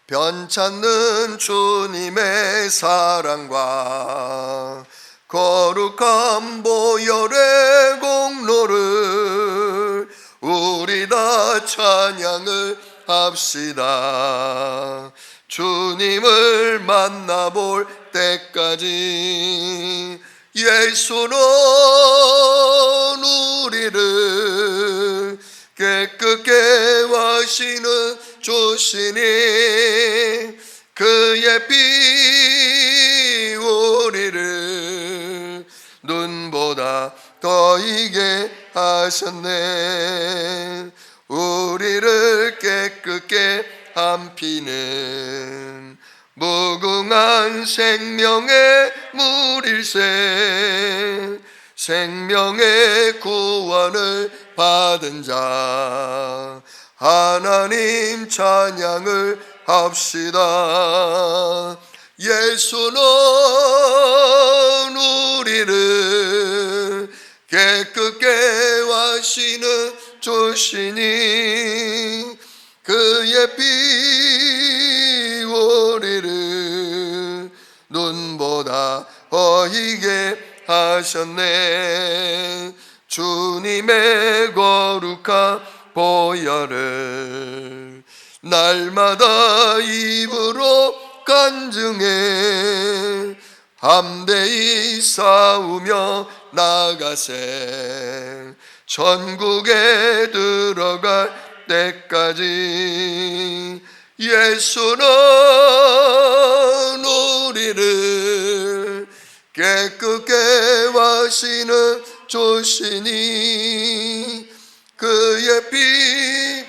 변찮는 주님의 사랑과 거룩한 보혈의 공로를 우리 다 찬양을 합시다. 주님을 만나볼 때까지 예수는 우리를 깨끗게 하시는 주시니 그의 피 우리를 눈보다 더 이게 하셨네. 우리를 깨끗게 한 피는 무궁한 생명의 물일세. 생명의 구원을 받은 자 하나님 찬양을 합시다. 예수는 우리를 깨끗게 하시는 주시니 그의 피 우리를 눈보다 어이게 하셨네. 주님의 거룩한 보혈을 날마다 입으로 간증해 담대히 싸우며 나가세. 천국에 들어갈 때까지 예수는 우리를 깨끗게 하시는 주시니 그의 피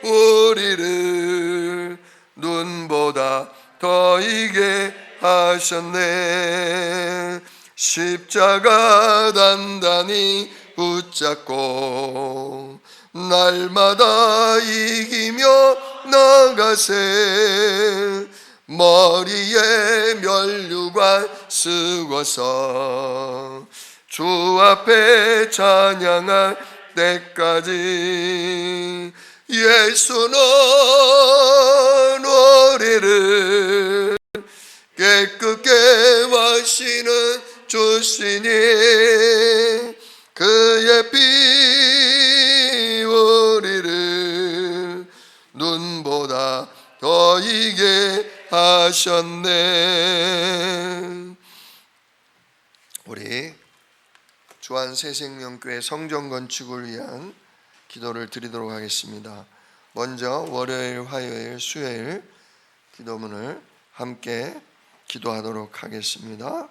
우리를 눈보다 더 이게 하셨네. 십자가 단단히 붙잡고 날마다 이기며 나가세. 머리에 면류관 쓰고서 주 앞에 찬양할 때까지 예수는 우리를 깨끗게 하시는 주시니 그의 피 우리를 눈보다 더 이게 하셨네. 우리 주안새생명교회 성전 건축을 위한 기도를 드리도록 하겠습니다. 먼저 월요일, 화요일, 수요일 기도문을 함께 기도하도록 하겠습니다.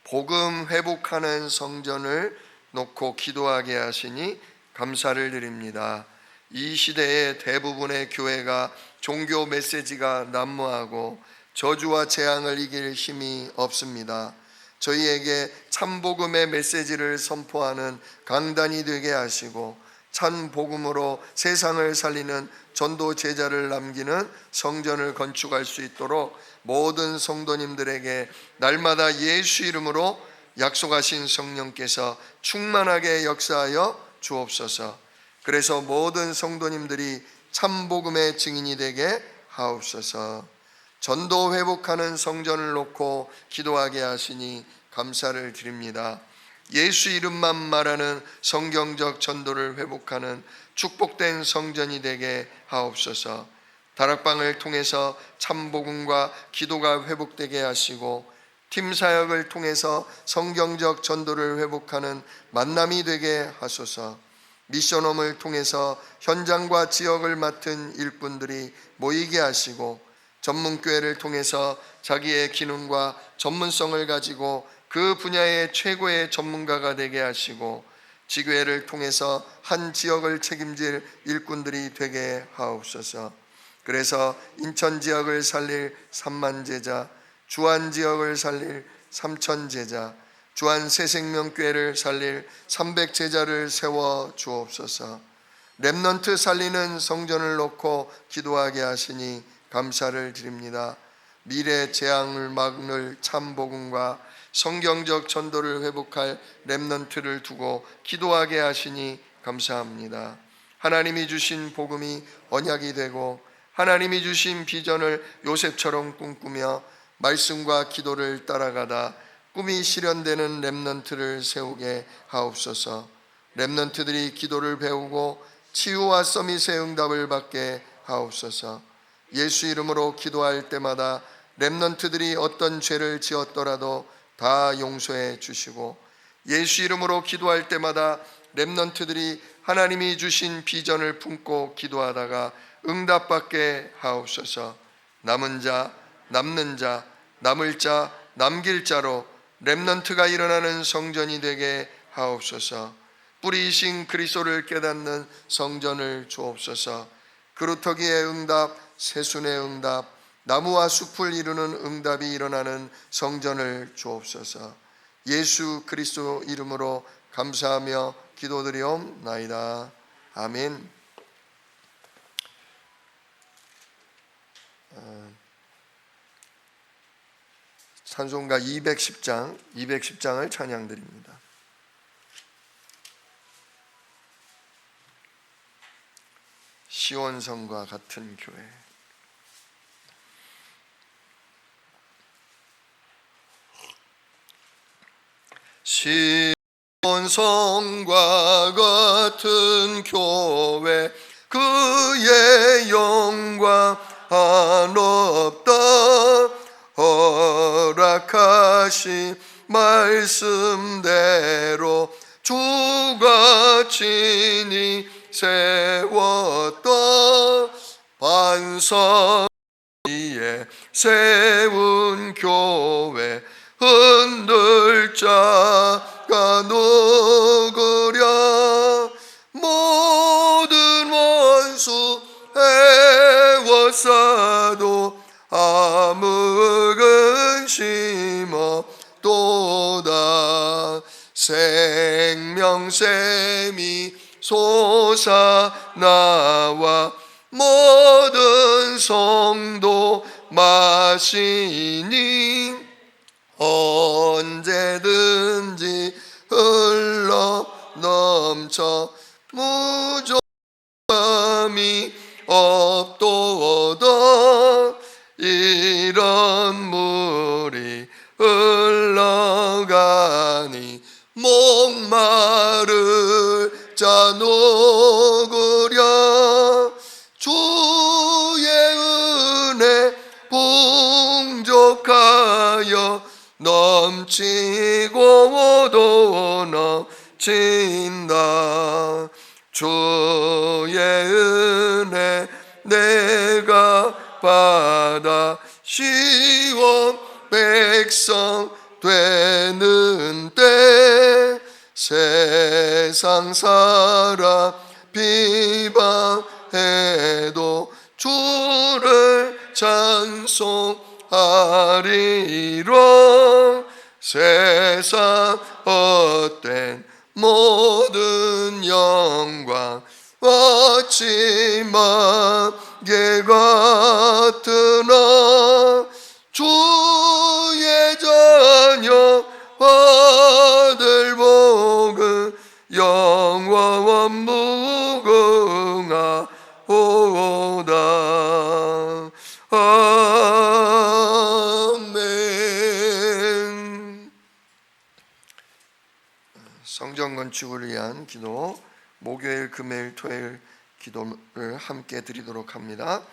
복음 회복하는 성전을 놓고 기도하게 하시니 감사를 드립니다. 이 시대의 대부분의 교회가 종교 메시지가 난무하고 저주와 재앙을 이길 힘이 없습니다. 저희에게 참복음의 메시지를 선포하는 강단이 되게 하시고 참복음으로 세상을 살리는 전도 제자를 남기는 성전을 건축할 수 있도록 모든 성도님들에게 날마다 예수 이름으로 약속하신 성령께서 충만하게 역사하여 주옵소서. 그래서 모든 성도님들이 참복음의 증인이 되게 하옵소서. 전도 회복하는 성전을 놓고 기도하게 하시니 감사를 드립니다. 예수 이름만 말하는 성경적 전도를 회복하는 축복된 성전이 되게 하옵소서. 다락방을 통해서 참복음과 기도가 회복되게 하시고 팀 사역을 통해서 성경적 전도를 회복하는 만남이 되게 하소서. 미션홈을 통해서 현장과 지역을 맡은 일꾼들이 모이게 하시고 전문교회를 통해서 자기의 기능과 전문성을 가지고 그 분야의 최고의 전문가가 되게 하시고 지교회를 통해서 한 지역을 책임질 일꾼들이 되게 하옵소서. 그래서 인천 지역을 살릴 3만 제자, 주안 지역을 살릴 3천 제자, 주안 새생명교회를 살릴 300제자를 세워 주옵소서. 렘넌트 살리는 성전을 놓고 기도하게 하시니 감사를 드립니다. 미래 재앙을 막을 참복음과 성경적 전도를 회복할 렘넌트를 두고 기도하게 하시니 감사합니다. 하나님이 주신 복음이 언약이 되고 하나님이 주신 비전을 요셉처럼 꿈꾸며 말씀과 기도를 따라가다 꿈이 실현되는 렘넌트를 세우게 하옵소서. 렘넌트들이 기도를 배우고 치유와 서밋의 응답을 받게 하옵소서. 예수 이름으로 기도할 때마다 렘넌트들이 어떤 죄를 지었더라도 다 용서해 주시고, 예수 이름으로 기도할 때마다 렘넌트들이 하나님이 주신 비전을 품고 기도하다가 응답받게 하옵소서. 남은 자, 남는 자, 남을 자, 남길 자로 렘넌트가 일어나는 성전이 되게 하옵소서. 뿌리이신 그리스도를 깨닫는 성전을 주옵소서. 그루터기의 응답, 새순의 응답, 나무와 숲을 이루는 응답이 일어나는 성전을 주옵소서. 예수 그리스도 이름으로 감사하며 기도드리옵나이다. 아멘. 찬송가 210장을 찬양드립니다. 시온성과 같은 교회. 시온성과 같은 교회, 그의 영광 한없다. 허락하신 말씀대로 주가 친히 세웠다. 반석 위에 세운 교회, 흔들 자가 누구랴. 모든 원수 애워싸도 아무 근심 없도다. 생명샘이 솟아나와 모든 성도 마시니 언제든지 흘러 넘쳐 무조함이 없도다. 이런 물이 흘러가니 목마를 자 누구랴. 주의 은혜 풍족하여 넘치고도 넘친다. 주의 은혜 내가 받아 시온 백성 되는 때, 세상 사람 비방해도 주를 찬송하리라. 세상 헛된 모든 영광 어찌만 개 같으나 주의 자녀 받을 복은 영원 무궁하오다. 아멘. 성전 건축을 위한 기도, 목요일, 금요일, 토요일 기도를 함께 드리도록 합니다.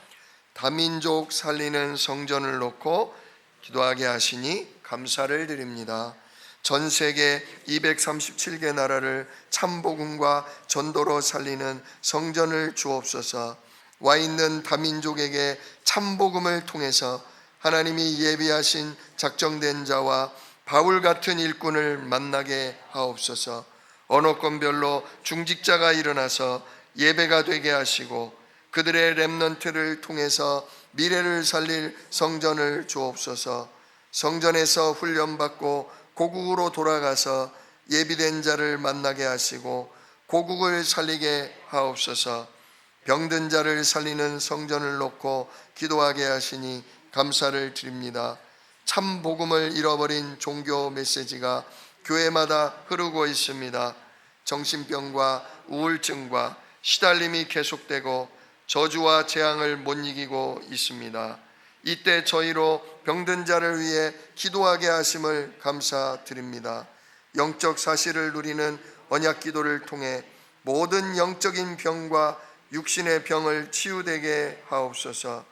다민족 살리는 성전을 놓고 기도하게 하시니 감사를 드립니다. 전 세계 237개 나라를 참복음과 전도로 살리는 성전을 주옵소서. 와 있는 다민족에게 참복음을 통해서 하나님이 예비하신 작정된 자와 바울 같은 일꾼을 만나게 하옵소서. 언어권별로 중직자가 일어나서 예배가 되게 하시고 그들의 렘넌트를 통해서 미래를 살릴 성전을 주옵소서. 성전에서 훈련받고 고국으로 돌아가서 예비된 자를 만나게 하시고 고국을 살리게 하옵소서. 병든 자를 살리는 성전을 놓고 기도하게 하시니 감사를 드립니다. 참 복음을 잃어버린 종교 메시지가 교회마다 흐르고 있습니다. 정신병과 우울증과 시달림이 계속되고 저주와 재앙을 못 이기고 있습니다. 이때 저희로 병든 자를 위해 기도하게 하심을 감사드립니다. 영적 사실을 누리는 언약 기도를 통해 모든 영적인 병과 육신의 병을 치유되게 하옵소서.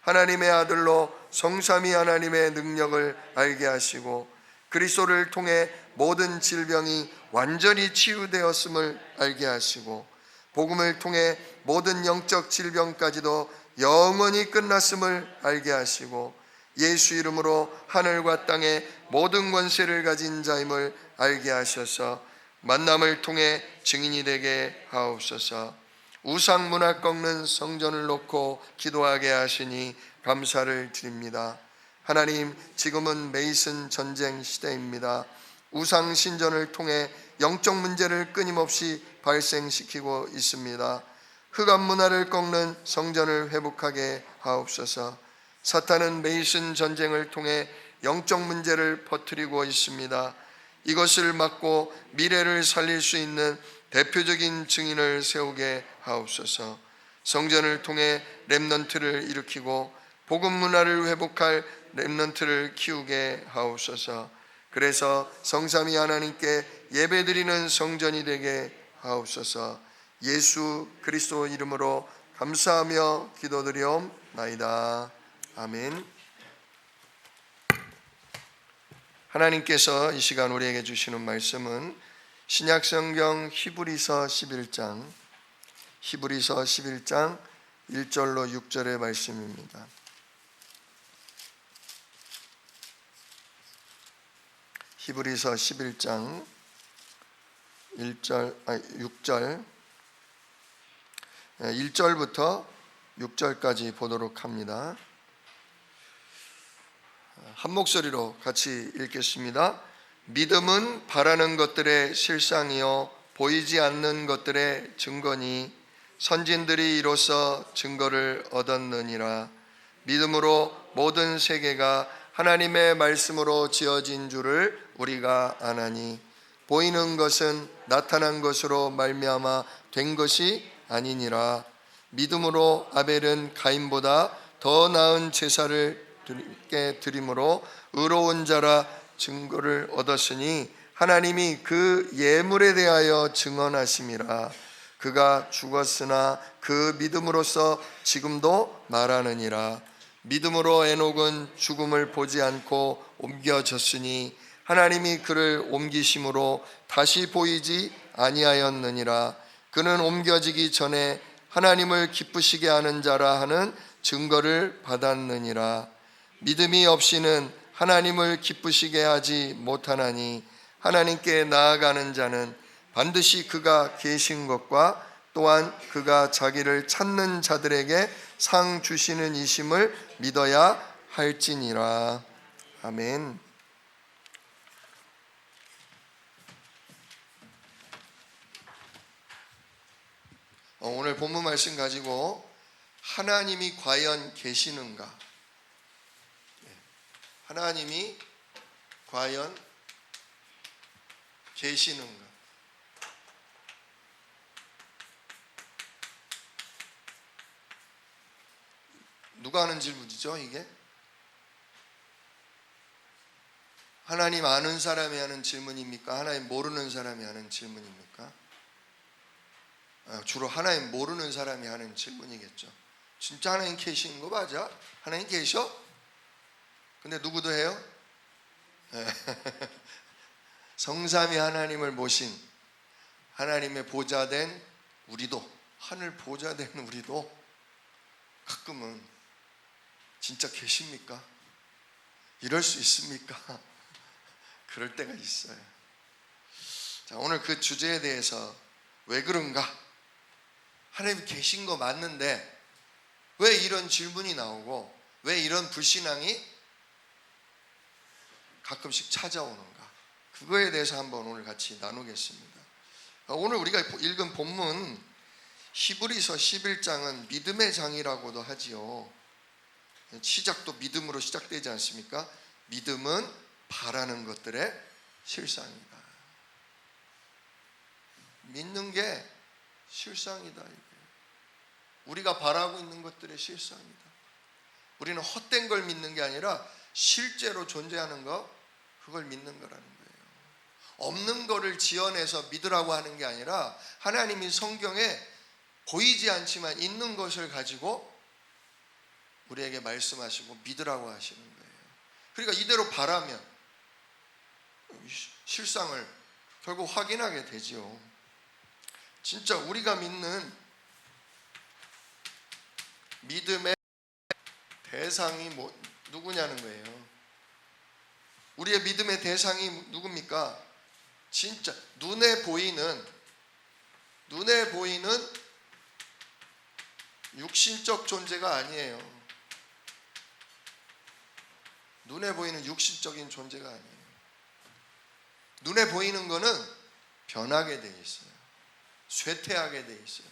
하나님의 아들로 성삼위 하나님의 능력을 알게 하시고 그리스도를 통해 모든 질병이 완전히 치유되었음을 알게 하시고 복음을 통해 모든 영적 질병까지도 영원히 끝났음을 알게 하시고 예수 이름으로 하늘과 땅의 모든 권세를 가진 자임을 알게 하셔서 만남을 통해 증인이 되게 하옵소서. 우상 문화 꺾는 성전을 놓고 기도하게 하시니 감사를 드립니다. 하나님, 지금은 메이슨 전쟁 시대입니다. 우상 신전을 통해 영적 문제를 끊임없이 발생시키고 있습니다. 흑암 문화를 꺾는 성전을 회복하게 하옵소서. 사탄은 메이슨 전쟁을 통해 영적 문제를 퍼뜨리고 있습니다. 이것을 막고 미래를 살릴 수 있는 대표적인 증인을 세우게 하옵소서. 성전을 통해 렘넌트를 일으키고 복음 문화를 회복할 렘넌트를 키우게 하옵소서. 그래서 성삼위 하나님께 예배드리는 성전이 되게 하옵소서. 예수 그리스도 이름으로 감사하며 기도드리옵나이다. 아멘. 하나님께서 이 시간 우리에게 주시는 말씀은 신약성경 히브리서 11장 1절로 6절의 말씀입니다. 히브리서 11장 1절부터 6절까지 보도록 합니다. 한 목소리로 같이 읽겠습니다. 믿음은 바라는 것들의 실상이요 보이지 않는 것들의 증거니 선진들이 이로써 증거를 얻었느니라. 믿음으로 모든 세계가 하나님의 말씀으로 지어진 줄을 우리가 아나니 보이는 것은 나타난 것으로 말미암아 된 것이 아니니라. 믿음으로 아벨은 가인보다 더 나은 제사를 드림으로 의로운 자라 증거를 얻었으니 하나님이 그 예물에 대하여 증언하심이라. 그가 죽었으나 그 믿음으로써 지금도 말하느니라. 믿음으로 에녹은 죽음을 보지 않고 옮겨졌으니 하나님이 그를 옮기심으로 다시 보이지 아니하였느니라. 그는 옮겨지기 전에 하나님을 기쁘시게 하는 자라 하는 증거를 받았느니라. 믿음이 없이는 하나님을 기쁘시게 하지 못하나니 하나님께 나아가는 자는 반드시 그가 계신 것과 또한 그가 자기를 찾는 자들에게 상 주시는 이심을 믿어야 할지니라. 아멘. 오늘 본문 말씀 가지고 하나님이 과연 계시는가? 하나님이 과연 계시는가? 누가 하는 질문이죠, 이게? 하나님 아는 사람이 하는 질문입니까? 하나님 모르는 사람이 하는 질문입니까? 주로 하나님 모르는 사람이 하는 질문이겠죠. 진짜 하나님 계시는 거 맞아? 하나님 계셔? 근데 누구도 해요? 성삼위 하나님을 모신 하나님의 보좌된 우리도, 하늘 보좌된 우리도 가끔은 진짜 계십니까? 이럴 수 있습니까? 그럴 때가 있어요. 자, 오늘 그 주제에 대해서 왜 그런가? 하나님 계신 거 맞는데 왜 이런 질문이 나오고 왜 이런 불신앙이 가끔씩 찾아오는가? 그거에 대해서 한번 오늘 같이 나누겠습니다. 오늘 우리가 읽은 본문 히브리서 11장은 믿음의 장이라고도 하지요. 시작도 믿음으로 시작되지 않습니까? 믿음은 바라는 것들의 실상이다. 믿는 게 실상이다. 우리가 바라고 있는 것들의 실상이다. 우리는 헛된 걸 믿는 게 아니라 실제로 존재하는 거, 그걸 믿는 거라는 거예요. 없는 거를 지어내서 믿으라고 하는 게 아니라 하나님이 성경에 보이지 않지만 있는 것을 가지고 우리에게 말씀하시고 믿으라고 하시는 거예요. 그러니까 이대로 바라면 실상을 결국 확인하게 되지요. 진짜 우리가 믿는 믿음의 대상이 누구냐는 거예요. 우리의 믿음의 대상이 누굽니까? 진짜 눈에 보이는 육신적 존재가 아니에요. 눈에 보이는 육신적인 존재가 아니에요. 눈에 보이는 거는 변하게 돼 있어요. 쇠퇴하게 돼 있어요.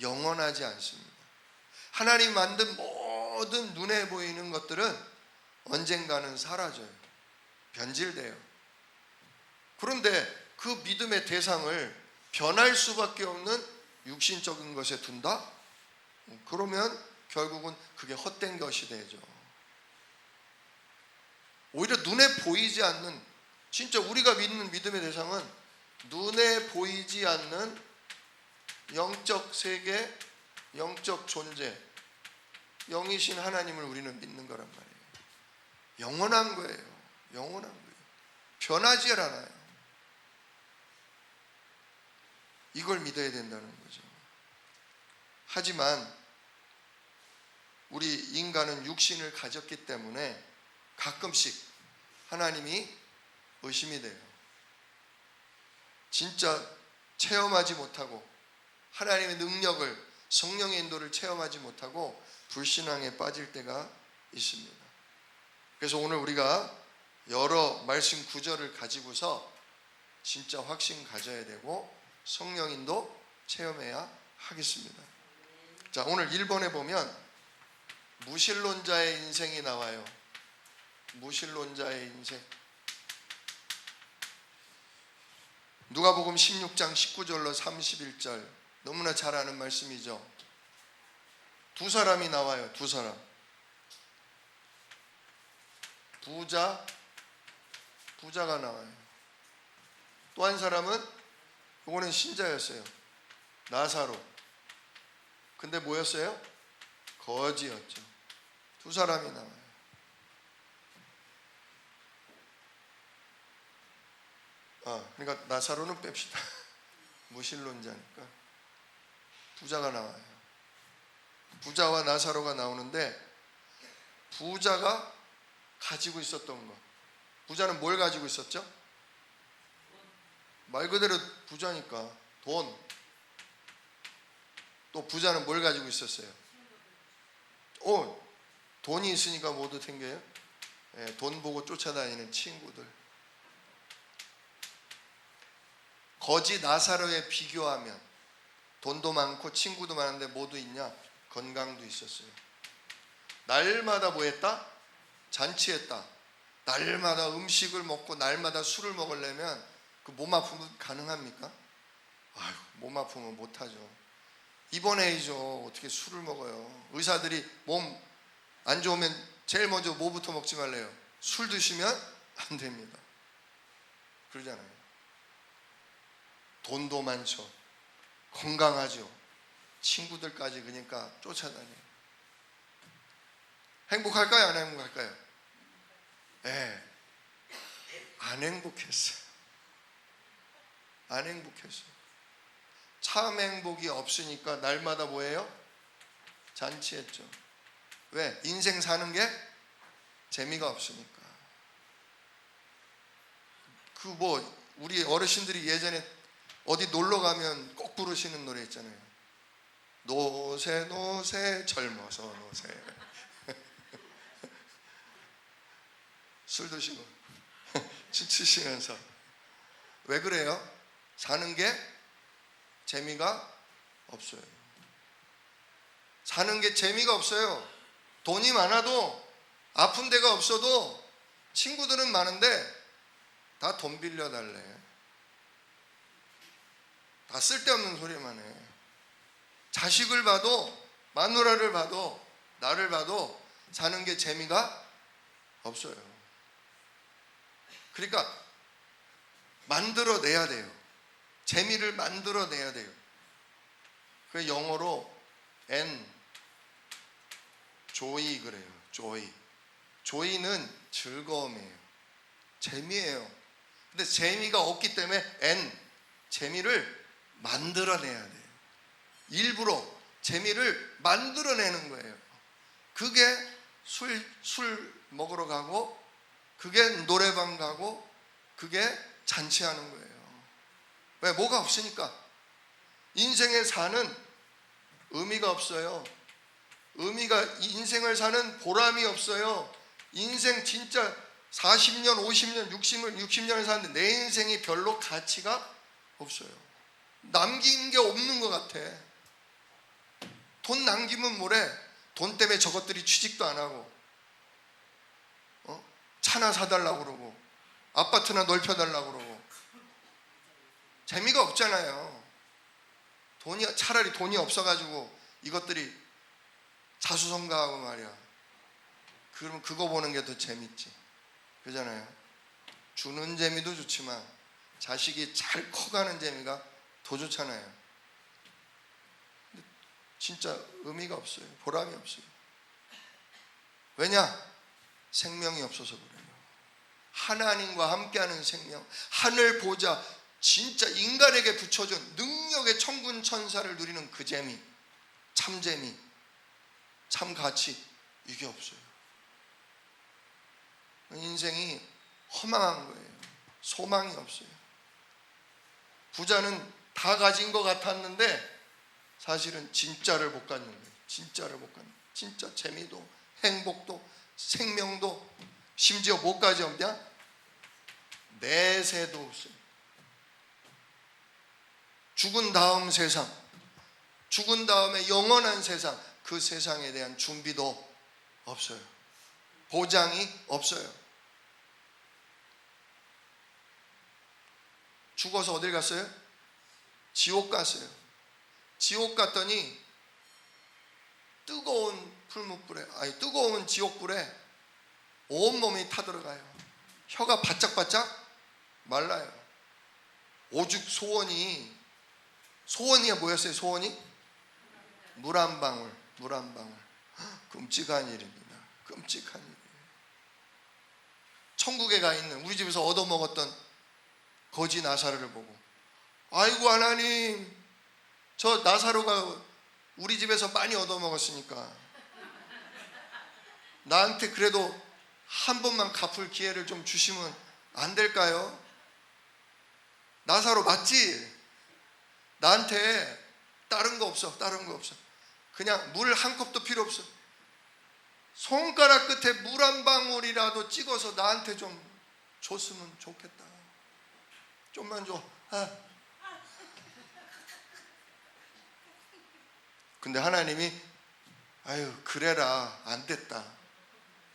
영원하지 않습니다. 하나님 만든 모든 눈에 보이는 것들은 언젠가는 사라져요. 변질돼요. 그런데 그 믿음의 대상을 변할 수밖에 없는 육신적인 것에 둔다? 그러면 결국은 그게 헛된 것이 되죠. 오히려 눈에 보이지 않는, 진짜 우리가 믿는 믿음의 대상은 눈에 보이지 않는 영적 세계, 영적 존재, 영이신 하나님을 우리는 믿는 거란 말이에요. 영원한 거예요. 영원한 거예요. 변하지 않아요. 이걸 믿어야 된다는 거죠. 하지만 우리 인간은 육신을 가졌기 때문에 가끔씩 하나님이 의심이 돼요. 진짜 체험하지 못하고 하나님의 능력을, 성령의 인도를 체험하지 못하고 불신앙에 빠질 때가 있습니다. 그래서 오늘 우리가 여러 말씀 구절을 가지고서 진짜 확신 가져야 되고 성령 인도 체험해야 하겠습니다. 자, 오늘 1번에 보면 무신론자의 인생이 나와요. 무신론자의 인생. 누가복음 16장 19절로 31절, 너무나 잘 아는 말씀이죠. 두 사람이 나와요. 두 사람. 부자가 나와요. 또 한 사람은, 이거는 신자였어요. 나사로. 근데 뭐였어요? 거지였죠. 두 사람이 나와요. 그러니까 나사로는 뺍시다. 무신론자니까. 부자가 나와요. 부자와 나사로가 나오는데, 부자가 가지고 있었던 것. 부자는 뭘 가지고 있었죠? 말 그대로 부자니까 돈. 또 부자는 뭘 가지고 있었어요? 돈이 있으니까 모두 생겨요. 돈 보고 쫓아다니는 친구들. 거지 나사로에 비교하면 돈도 많고 친구도 많은데 모두 있냐? 건강도 있었어요. 날마다 뭐 했다? 잔치했다. 날마다 음식을 먹고 날마다 술을 먹으려면 그 몸 아프면 가능합니까? 아유, 몸 아프면 못하죠. 입원해야죠. 어떻게 술을 먹어요? 의사들이 몸 안 좋으면 제일 먼저 뭐부터 먹지 말래요? 술 드시면 안 됩니다. 그러잖아요. 돈도 많죠. 건강하죠. 친구들까지 그러니까 쫓아다녀요. 행복할까요? 안 행복할까요? 안 행복했어요. 안 행복했어요. 참 행복이 없으니까 날마다 뭐예요? 잔치했죠. 왜? 인생 사는 게 재미가 없으니까. 우리 어르신들이 예전에 어디 놀러 가면 꼭 부르시는 노래 있잖아요. 노세 노세 젊어서 노세. 술 드시고 춤추시면서. 왜 그래요? 사는 게 재미가 없어요. 사는 게 재미가 없어요. 돈이 많아도, 아픈 데가 없어도, 친구들은 많은데 다 돈 빌려달래. 다 쓸데없는 소리만 해. 자식을 봐도 마누라를 봐도 나를 봐도 사는 게 재미가 없어요. 그러니까 만들어내야 돼요. 재미를 만들어내야 돼요. 그 영어로 joy 그래요. joy는 즐거움이에요. 재미예요. 근데 재미가 없기 때문에 재미를 만들어내야 돼요. 일부러 재미를 만들어내는 거예요. 그게 술 먹으러 가고, 그게 노래방 가고, 그게 잔치하는 거예요. 왜? 뭐가 없으니까. 인생에 사는 의미가 없어요. 인생을 사는 보람이 없어요. 인생 진짜 40년, 50년, 60년을 사는데 내 인생이 별로 가치가 없어요. 남긴 게 없는 것 같아. 돈 남기면 뭐래? 돈 때문에 저것들이 취직도 안 하고, 차나 사달라고 그러고, 아파트나 넓혀달라고 그러고. 재미가 없잖아요. 차라리 돈이 없어가지고 이것들이 자수성가하고 말이야. 그러면 그거 보는 게 더 재밌지. 그러잖아요. 주는 재미도 좋지만 자식이 잘 커가는 재미가 더 좋잖아요. 근데 진짜 의미가 없어요. 보람이 없어요. 왜냐? 생명이 없어서 그래요. 하나님과 함께하는 생명, 하늘 보좌, 진짜 인간에게 붙여준 능력의 천군 천사를 누리는 그 재미, 참 재미, 참 가치, 이게 없어요. 인생이 허망한 거예요. 소망이 없어요. 부자는 다 가진 것 같았는데 사실은 진짜를 못 갖는 거예요. 진짜를 못 갖는 거예요. 진짜 재미도 행복도 생명도 심지어 뭐까지 없냐? 내세도 없어요. 죽은 다음 세상, 죽은 다음에 영원한 세상, 그 세상에 대한 준비도 없어요. 보장이 없어요. 죽어서 어딜 갔어요? 지옥 갔어요. 지옥 갔더니 뜨거운 뜨거운 지옥불에 온몸이 타들어가요. 혀가 바짝바짝 말라요. 오죽 소원이 뭐였어요? 소원이? 물 한 방울. 끔찍한 일입니다. 끔찍한 일. 천국에 가 있는 우리 집에서 얻어먹었던 거지 나사로를 보고, 아이고 하나님, 저 나사로가 우리 집에서 많이 얻어먹었으니까 나한테 그래도 한 번만 갚을 기회를 좀 주시면 안 될까요? 나사로 맞지? 나한테 다른 거 없어. 그냥 물 한 컵도 필요 없어. 손가락 끝에 물 한 방울이라도 찍어서 나한테 좀 줬으면 좋겠다. 좀만 줘. 근데 하나님이 그래라, 안 됐다.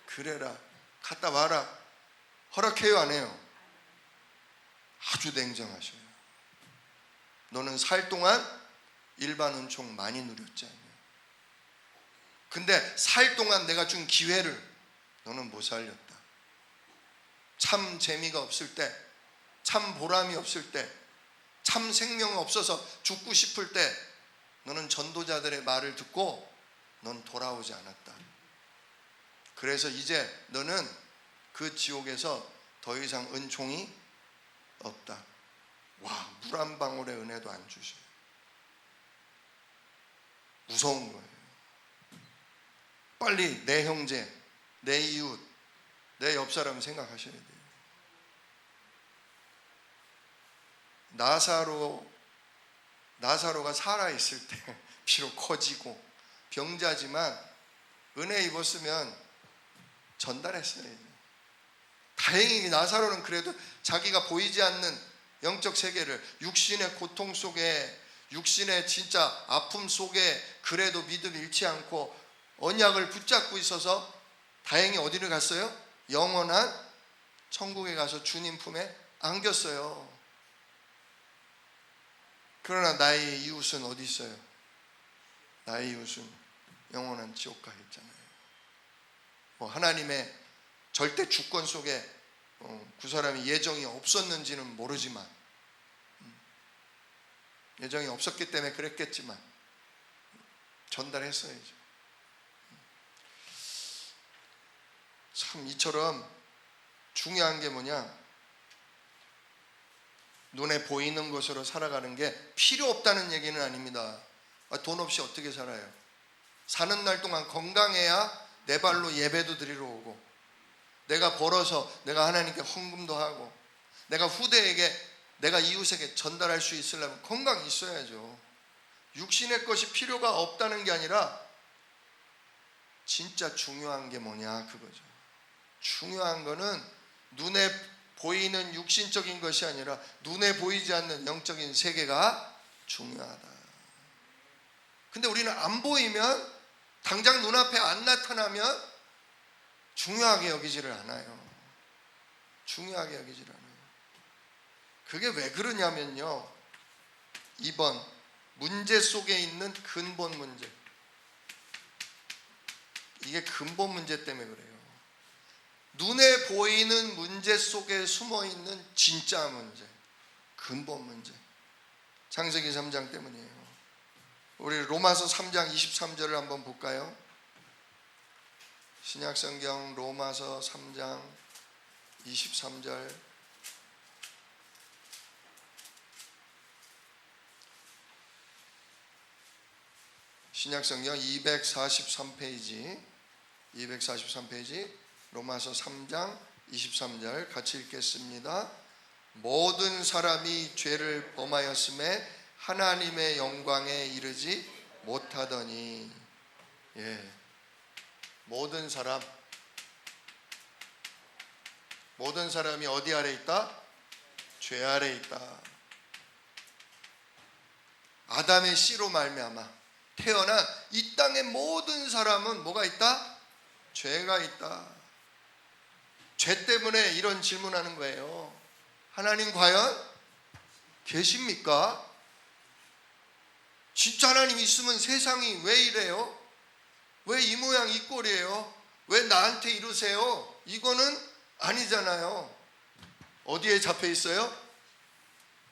그래라, 갖다 와라. 허락해요, 안 해요? 아주 냉정하셔요. 너는 살 동안 일반 은총 많이 누렸잖아요. 근데 살 동안 내가 준 기회를 너는 못 살렸다. 참 재미가 없을 때, 참 보람이 없을 때, 참 생명 없어서 죽고 싶을 때 너는 전도자들의 말을 듣고 넌 돌아오지 않았다. 그래서 이제 너는 그 지옥에서 더 이상 은총이 없다. 와, 물 한 방울의 은혜도 안 주셔. 무서운 거예요. 빨리 내 형제, 내 이웃, 내 옆 사람 생각하셔야 돼요. 나사로가 살아있을 때 비록 커지고 병자지만 은혜 입었으면 전달했어야죠. 다행히 나사로는 그래도 자기가 보이지 않는 영적 세계를, 육신의 고통 속에, 육신의 진짜 아픔 속에 그래도 믿음 잃지 않고 언약을 붙잡고 있어서 다행히 어디를 갔어요? 영원한 천국에 가서 주님 품에 안겼어요. 그러나 나의 이웃은 어디 있어요? 나의 이웃은 영원한 지옥 가겠잖아요. 하나님의 절대 주권 속에 그 사람이 예정이 없었는지는 모르지만, 예정이 없었기 때문에 그랬겠지만 전달했어야죠. 참 이처럼 중요한 게 뭐냐, 눈에 보이는 것으로 살아가는 게 필요 없다는 얘기는 아닙니다. 돈 없이 어떻게 살아요? 사는 날 동안 건강해야 내 발로 예배도 드리러 오고, 내가 벌어서 내가 하나님께 헌금도 하고, 내가 후대에게, 내가 이웃에게 전달할 수 있으려면 건강이 있어야죠. 육신의 것이 필요가 없다는 게 아니라 진짜 중요한 게 뭐냐, 그거죠. 중요한 거는 눈에 보이는 육신적인 것이 아니라 눈에 보이지 않는 영적인 세계가 중요하다. 근데 우리는 안 보이면, 당장 눈앞에 안 나타나면 중요하게 여기지를 않아요. 중요하게 여기지를 않아요. 그게 왜 그러냐면요, 2번 문제 속에 있는 근본 문제. 이게 근본 문제 때문에 그래요. 눈에 보이는 문제 속에 숨어있는 진짜 문제, 근본 문제, 창세기 3장 때문이에요. 우리 로마서 3장 23절을 한번 볼까요? 신약성경 로마서 3장 23절. 신약성경 243페이지 로마서 3장 23절 같이 읽겠습니다. 모든 사람이 죄를 범하였음에 하나님의 영광에 이르지 못하더니. 모든 사람이 어디 아래 있다? 죄 아래 있다. 아담의 씨로 말미암아 태어난 이 땅의 모든 사람은 뭐가 있다? 죄가 있다. 죄 때문에 이런 질문하는 거예요. 하나님 과연 계십니까? 진짜 하나님 있으면 세상이 왜 이래요? 왜 이 모양 이 꼴이에요? 왜 나한테 이러세요? 이거는 아니잖아요. 어디에 잡혀 있어요?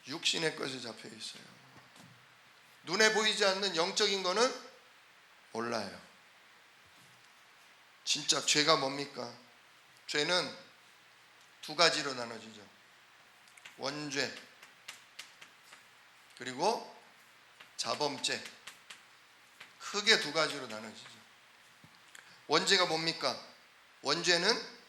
육신의 것에 잡혀 있어요. 눈에 보이지 않는 영적인 거는 몰라요. 진짜 죄가 뭡니까? 죄는 두 가지로 나눠지죠. 원죄 그리고 자범죄. 크게 두 가지로 나눠지죠. 원죄가 뭡니까? 원죄는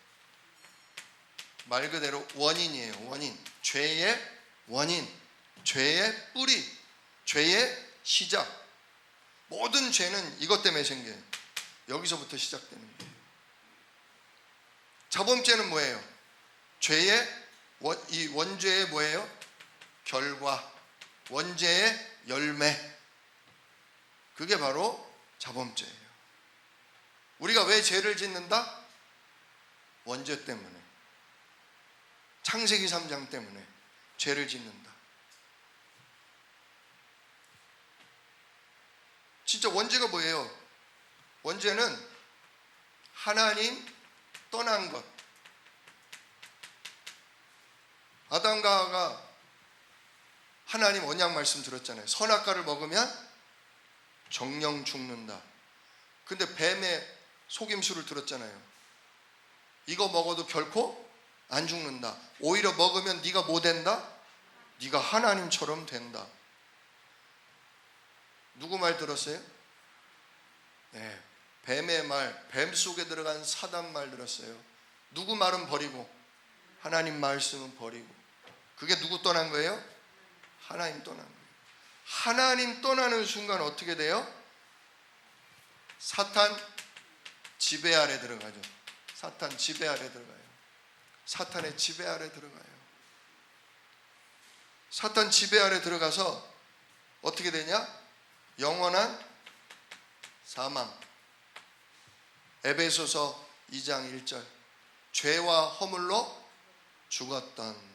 말 그대로 원인이에요. 원인. 죄의 원인, 죄의 뿌리, 죄의 시작. 모든 죄는 이것 때문에 생겨요. 여기서부터 시작되는 거예요. 자범죄는 뭐예요? 죄의 이 원죄의 뭐예요? 결과, 원죄의 열매. 그게 바로 자범죄예요. 우리가 왜 죄를 짓는다? 원죄 때문에, 창세기 3장 때문에 죄를 짓는다. 진짜 원죄가 뭐예요? 원죄는 하나님 떠난 것. 아담과 하와가 하나님 언약 말씀 들었잖아요. 선악과를 먹으면 정령 죽는다. 근데 뱀의 속임수를 들었잖아요. 이거 먹어도 결코 안 죽는다. 오히려 먹으면 네가 뭐 된다? 네가 하나님처럼 된다. 누구 말 들었어요? 네, 뱀의 말, 뱀 속에 들어간 사단 말 들었어요. 누구 말은 버리고 하나님 말씀은 버리고. 그게 누구 떠난 거예요? 하나님 떠난 거예요. 하나님 떠나는 순간 어떻게 돼요? 사탄 지배 아래 들어가죠. 사탄 지배 아래 들어가요. 사탄의 지배 아래 들어가요. 사탄 지배 아래 들어가서 어떻게 되냐? 영원한 사망. 에베소서 2장 1절. 죄와 허물로 죽었던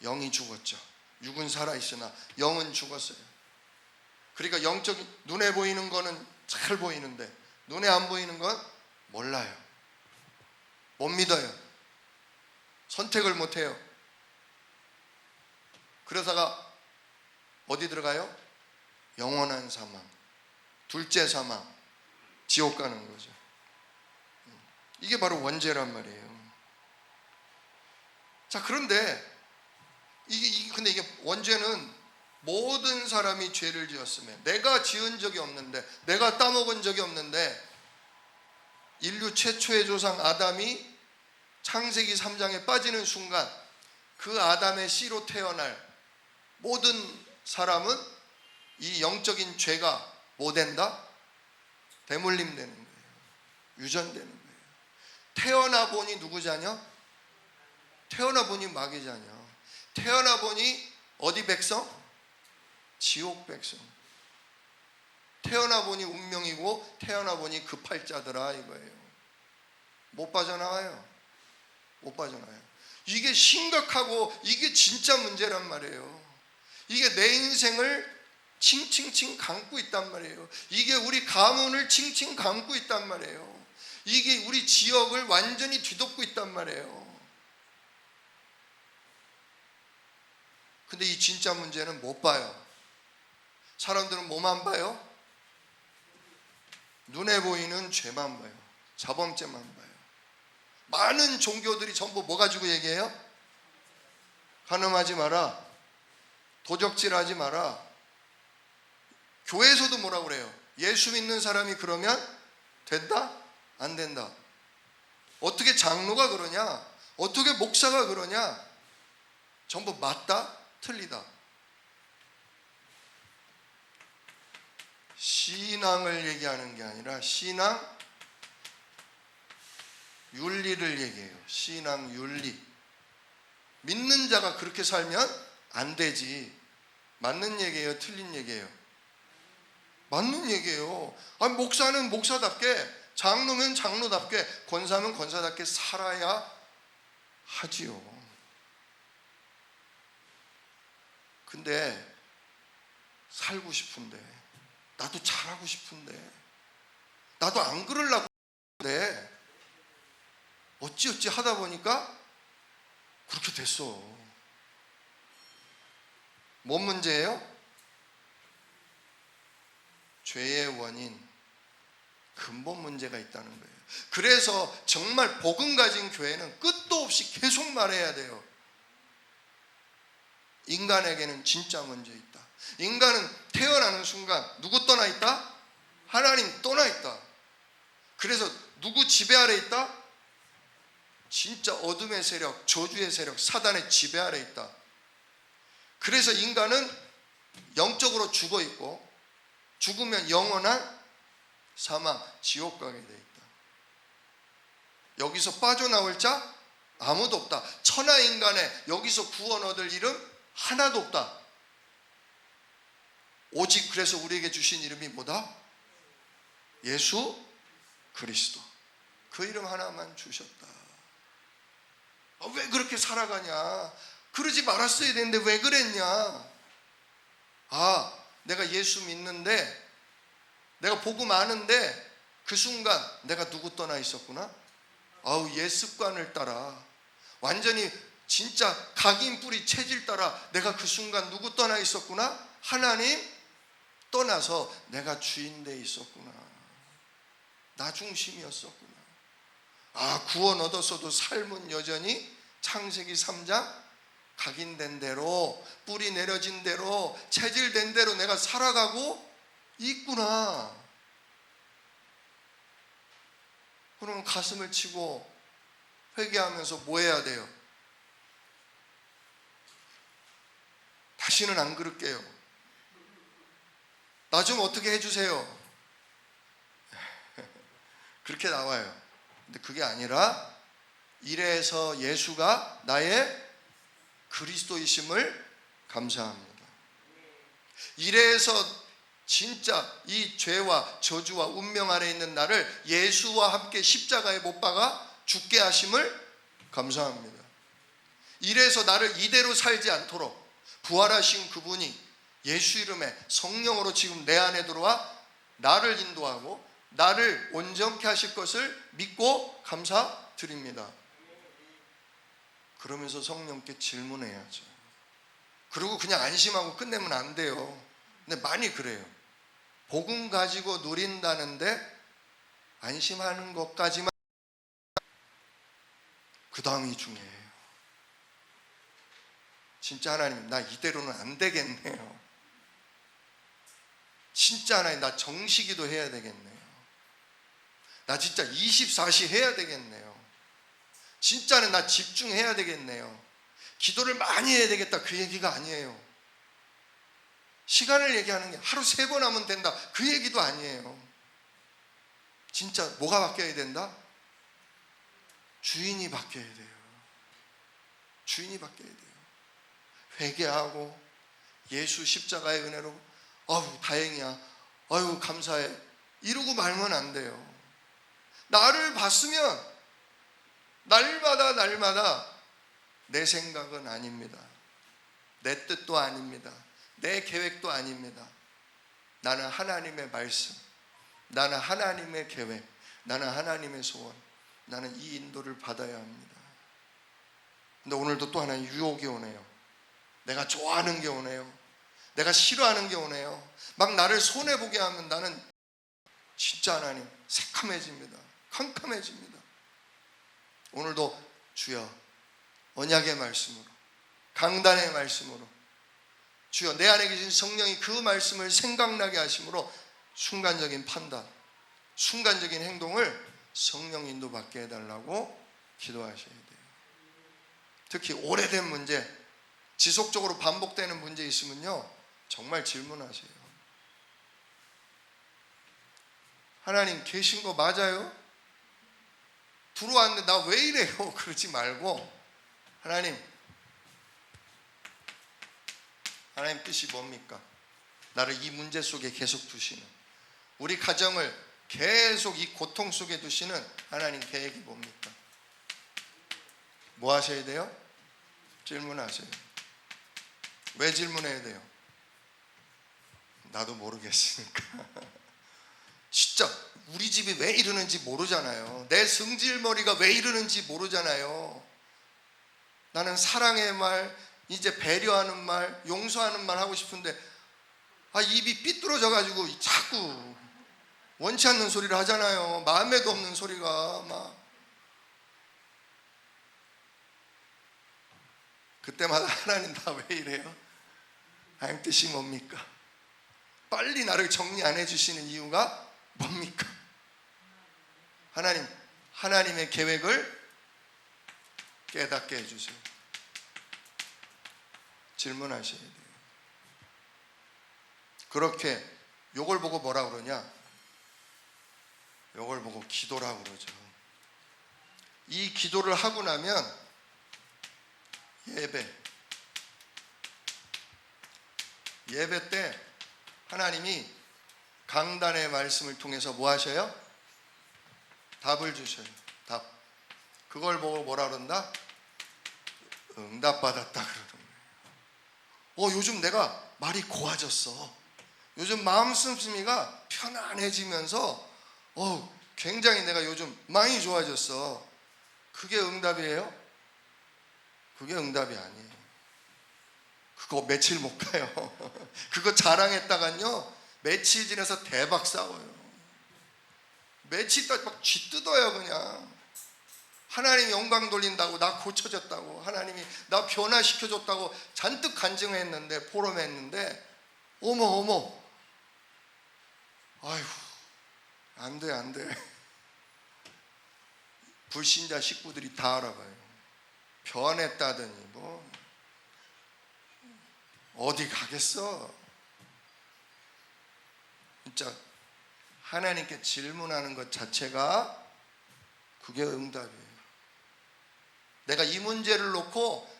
영이 죽었죠. 육은 살아있으나 영은 죽었어요. 그러니까 영적인, 눈에 보이는 거는 잘 보이는데 눈에 안 보이는 건 몰라요. 못 믿어요. 선택을 못 해요. 그러다가 어디 들어가요? 영원한 사망, 둘째 사망, 지옥 가는 거죠. 이게 바로 원죄란 말이에요. 자, 그런데 근데 이게 원죄는 모든 사람이 죄를 지었으면, 내가 지은 적이 없는데, 내가 따먹은 적이 없는데, 인류 최초의 조상 아담이 창세기 3장에 빠지는 순간 그 아담의 씨로 태어날 모든 사람은 이 영적인 죄가 뭐 된다? 대물림 되는 거예요. 유전되는 거예요. 태어나 보니 누구 자녀? 태어나 보니 마귀 자녀. 태어나 보니 어디 백성? 지옥 백성. 태어나 보니 운명이고 태어나 보니 급할 자들아 이거예요. 못 빠져나와요. 못 빠져나와요. 이게 심각하고 이게 진짜 문제란 말이에요. 이게 내 인생을 칭칭칭 감고 있단 말이에요. 이게 우리 가문을 칭칭 감고 있단 말이에요. 이게 우리 지역을 완전히 뒤덮고 있단 말이에요. 근데 이 진짜 문제는 못 봐요. 사람들은 뭐만 봐요? 눈에 보이는 죄만 봐요. 자범죄만 봐요. 많은 종교들이 전부 뭐 가지고 얘기해요? 간음하지 마라, 도적질하지 마라. 교회에서도 뭐라고 그래요? 예수 믿는 사람이 그러면 된다? 안 된다. 어떻게 장로가 그러냐? 어떻게 목사가 그러냐? 전부 맞다? 틀리다. 신앙을 얘기하는 게 아니라 신앙 윤리를 얘기해요. 신앙 윤리. 믿는 자가 그렇게 살면 안 되지. 맞는 얘기예요? 틀린 얘기예요? 맞는 얘기예요. 아니, 목사는 목사답게, 장로면 장로답게, 권사면 권사답게 살아야 하지요. 근데 살고 싶은데, 나도 잘하고 싶은데, 나도 안 그러려고 하는데 어찌어찌 하다 보니까 그렇게 됐어. 뭔 문제예요? 죄의 원인, 근본 문제가 있다는 거예요. 그래서 정말 복음 가진 교회는 끝도 없이 계속 말해야 돼요. 인간에게는 진짜 문제 있다. 인간은 태어나는 순간 누구 떠나 있다? 하나님 떠나 있다. 그래서 누구 지배 아래 있다? 진짜 어둠의 세력, 저주의 세력, 사단의 지배 아래 있다. 그래서 인간은 영적으로 죽어 있고, 죽으면 영원한 사망, 지옥 가게 돼 있다. 여기서 빠져나올 자 아무도 없다. 천하 인간에 여기서 구원 얻을 이름 하나도 없다. 오직 그래서 우리에게 주신 이름이 뭐다? 예수 그리스도. 그 이름 하나만 주셨다. 왜 그렇게 살아가냐? 그러지 말았어야 되는데 왜 그랬냐? 내가 예수 믿는데, 내가 복음 아는데 그 순간 내가 누구 떠나 있었구나? 옛 습관을 따라, 완전히 진짜 각인 뿌리 체질 따라 내가 그 순간 누구 떠나 있었구나? 하나님 떠나서 내가 주인 돼 있었구나. 나 중심이었었구나. 구원 얻었어도 삶은 여전히 창세기 3장 각인된 대로, 뿌리 내려진 대로, 체질된 대로 내가 살아가고 있구나. 그러면 가슴을 치고 회개하면서 뭐 해야 돼요? 다시는 안 그럴게요. 나 좀 어떻게 해주세요. 그렇게 나와요. 근데 그게 아니라, 이래서 예수가 나의 그리스도이심을 감사합니다. 이래서 진짜 이 죄와 저주와 운명 아래 있는 나를 예수와 함께 십자가에 못 박아 죽게 하심을 감사합니다. 이래서 나를 이대로 살지 않도록 부활하신 그분이 예수 이름에 성령으로 지금 내 안에 들어와 나를 인도하고 나를 온전케 하실 것을 믿고 감사드립니다. 그러면서 성령께 질문해야죠. 그리고 그냥 안심하고 끝내면 안 돼요. 근데 많이 그래요. 복음 가지고 누린다는데 안심하는 것까지만, 그 다음이 중요해요. 진짜 하나님, 나 이대로는 안 되겠네요. 진짜 하나님, 나 정식기도 해야 되겠네요. 나 진짜 24시 해야 되겠네요. 진짜는 나 집중해야 되겠네요. 기도를 많이 해야 되겠다, 그 얘기가 아니에요. 시간을 얘기하는 게 하루 3번 하면 된다, 그 얘기도 아니에요. 진짜 뭐가 바뀌어야 된다? 주인이 바뀌어야 돼요. 주인이 바뀌어야 돼요. 회개하고 예수 십자가의 은혜로 아유 다행이야, 아유 감사해, 이러고 말면 안 돼요. 나를 봤으면 날마다 내 생각은 아닙니다. 내 뜻도 아닙니다. 내 계획도 아닙니다. 나는 하나님의 말씀, 나는 하나님의 계획, 나는 하나님의 소원, 나는 이 인도를 받아야 합니다. 근데 오늘도 또 하나의 유혹이 오네요. 내가 좋아하는 게 오네요. 내가 싫어하는 게 오네요. 막 나를 손해보게 하면 나는 진짜 하나님 새카매집니다. 캄캄해집니다. 오늘도 주여 언약의 말씀으로, 강단의 말씀으로, 주여 내 안에 계신 성령이 그 말씀을 생각나게 하심으로 순간적인 판단, 순간적인 행동을 성령 인도받게 해달라고 기도하셔야 돼요. 특히 오래된 문제, 지속적으로 반복되는 문제 있으면요, 정말 질문하세요. 하나님 계신 거 맞아요? 들어왔는데 나 왜 이래요? 그러지 말고 하나님 뜻이 뭡니까? 나를 이 문제 속에 계속 두시는, 우리 가정을 계속 이 고통 속에 두시는 하나님 계획이 뭡니까? 뭐 하셔야 돼요? 질문하세요. 왜 질문해야 돼요? 나도 모르겠으니까. 진짜 우리 집이 왜 이러는지 모르잖아요. 내 승질머리가 왜 이러는지 모르잖아요. 나는 사랑의 말, 이제 배려하는 말, 용서하는 말 하고 싶은데 입이 삐뚤어져 가지고 자꾸 원치 않는 소리를 하잖아요. 마음에도 없는 소리가 막. 그때마다 하나님 나 왜 이래요? 하나님 뜻이 뭡니까? 빨리 나를 정리 안 해주시는 이유가 뭡니까? 하나님의 계획을 깨닫게 해주세요. 질문하셔야 돼요. 그렇게 요걸 보고 뭐라 그러냐? 요걸 보고 기도라고 그러죠. 이 기도를 하고 나면 예배 때 하나님이 강단의 말씀을 통해서 뭐 하셔요? 답을 주셔요. 답. 그걸 보고 뭐라 그런다? 응답받았다 그러는 거예요. 요즘 내가 말이 고와졌어. 요즘 마음 씀씀이가 편안해지면서 굉장히 내가 요즘 많이 좋아졌어. 그게 응답이에요? 그게 응답이 아니에요. 그거 며칠 못 가요. 그거 자랑했다간요 며칠 지나서 대박 싸워요. 며칠 있다 막 쥐뜯어요. 그냥 하나님이 영광 돌린다고, 나 고쳐졌다고, 하나님이 나 변화시켜줬다고 잔뜩 간증했는데, 포럼했는데 어머 아휴 안돼. 불신자 식구들이 다 알아봐요. 변했다더니 뭐 어디 가겠어. 진짜 하나님께 질문하는 것 자체가 그게 응답이에요. 내가 이 문제를 놓고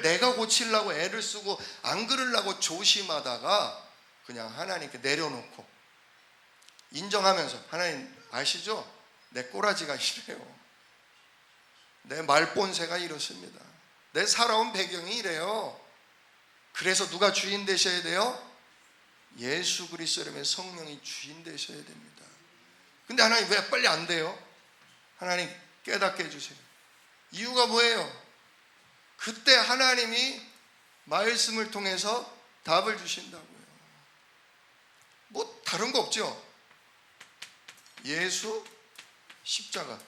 내가 고치려고 애를 쓰고 안 그러려고 조심하다가 그냥 하나님께 내려놓고 인정하면서, 하나님 아시죠? 내 꼬라지가 이래요. 내 말본새가 이렇습니다. 내 살아온 배경이 이래요. 그래서 누가 주인 되셔야 돼요? 예수 그리스도의 성령이 주인 되셔야 됩니다. 근데 하나님 왜 빨리 안 돼요? 하나님 깨닫게 해주세요. 이유가 뭐예요? 그때 하나님이 말씀을 통해서 답을 주신다고요. 뭐 다른 거 없죠? 예수, 십자가,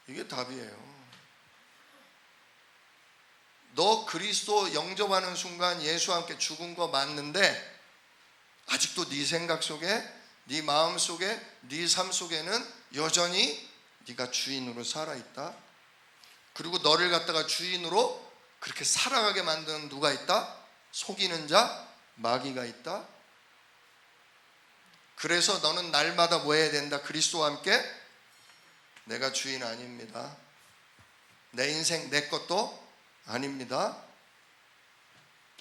이게 답이에요. 너 그리스도 영접하는 순간 예수와 함께 죽은 거 맞는데 아직도 네 생각 속에, 네 마음 속에, 네 삶 속에는 여전히 네가 주인으로 살아있다. 그리고 너를 갖다가 주인으로 그렇게 살아가게 만드는 누가 있다? 속이는 자, 마귀가 있다. 그래서 너는 날마다 뭐 해야 된다? 그리스도와 함께 내가 주인 아닙니다. 내 인생 내 것도 아닙니다.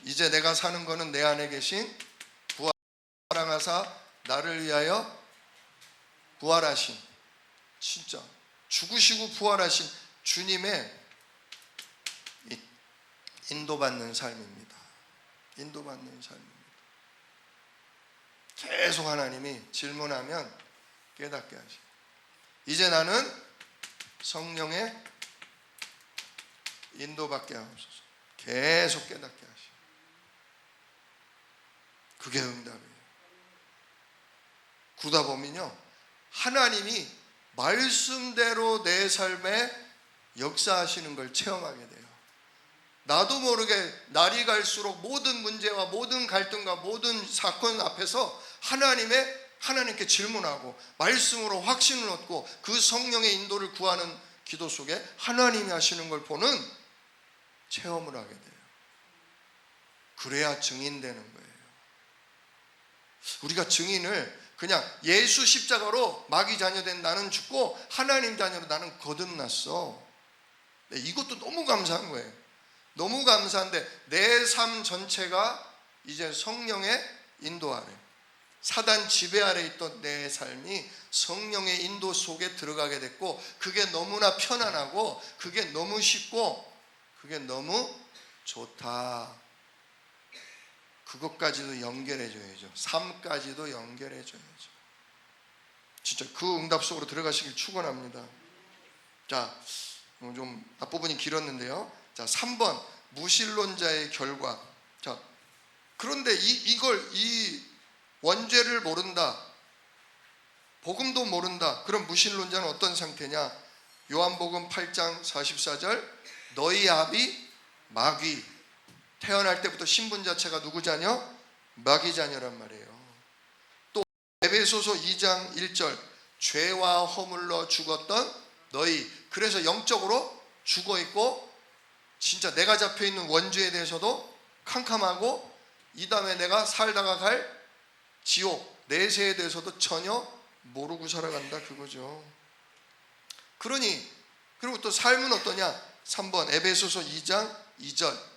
이제 내가 사는 거는 내 안에 계신 부활 사랑하사 나를 위하여 부활하신, 진짜 죽으시고 부활하신 주님의 인도받는 삶입니다. 인도받는 삶입니다. 계속 하나님이 질문하면 깨닫게 하시고, 이제 나는 성령의 인도받게 하옵소서. 계속 깨닫게 하시고, 그게 응답이에요. 그러다 보면요, 하나님이 말씀대로 내 삶에 역사하시는 걸 체험하게 돼요. 나도 모르게 날이 갈수록 모든 문제와 모든 갈등과 모든 사건 앞에서 하나님께 질문하고 말씀으로 확신을 얻고 그 성령의 인도를 구하는 기도 속에 하나님이 하시는 걸 보는 체험을 하게 돼요. 그래야 증인되는 거예요. 우리가 증인을 그냥 예수 십자가로 마귀 자녀 된 나는 죽고 하나님 자녀로 나는 거듭났어. 이것도 너무 감사한 거예요. 너무 감사한데 내 삶 전체가 이제 성령의 인도 아래, 사단 지배 아래 있던 내 삶이 성령의 인도 속에 들어가게 됐고, 그게 너무나 편안하고 그게 너무 쉽고 그게 너무 좋다. 그것까지도 연결해 줘야죠. 삶까지도 연결해 줘야죠. 진짜 그 응답 속으로 들어가시길 축원합니다. 자, 좀 앞부분이 길었는데요. 자, 3번 무신론자의 결과. 자, 그런데 이 원죄를 모른다, 복음도 모른다, 그럼 무신론자는 어떤 상태냐? 요한복음 8장 44절, 너희 아비 마귀. 태어날 때부터 신분 자체가 누구 자녀? 마귀 자녀란 말이에요. 또 에베소서 2장 1절, 죄와 허물로 죽었던 너희. 그래서 영적으로 죽어 있고 진짜 내가 잡혀 있는 원죄에 대해서도 캄캄하고, 이 다음에 내가 살다가 갈 지옥 내세에 대해서도 전혀 모르고 살아간다, 그거죠. 그리고 또 삶은 어떠냐? 3번 에베소서 2장 2절,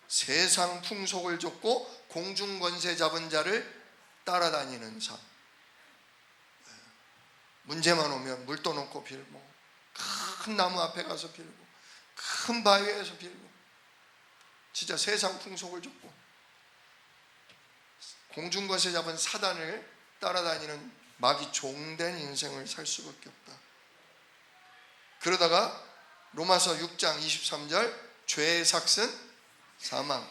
세상 풍속을 좇고 공중 권세 잡은 자를 따라다니는 삶. 문제만 오면 물 떠놓고 빌고, 큰 나무 앞에 가서 빌고, 큰 바위에서 빌고, 진짜 세상 풍속을 좇고 공중 권세 잡은 사단을 따라다니는 마귀 종된 인생을 살 수밖에 없다. 그러다가 로마서 6장 23절, 죄의 삭은 사망.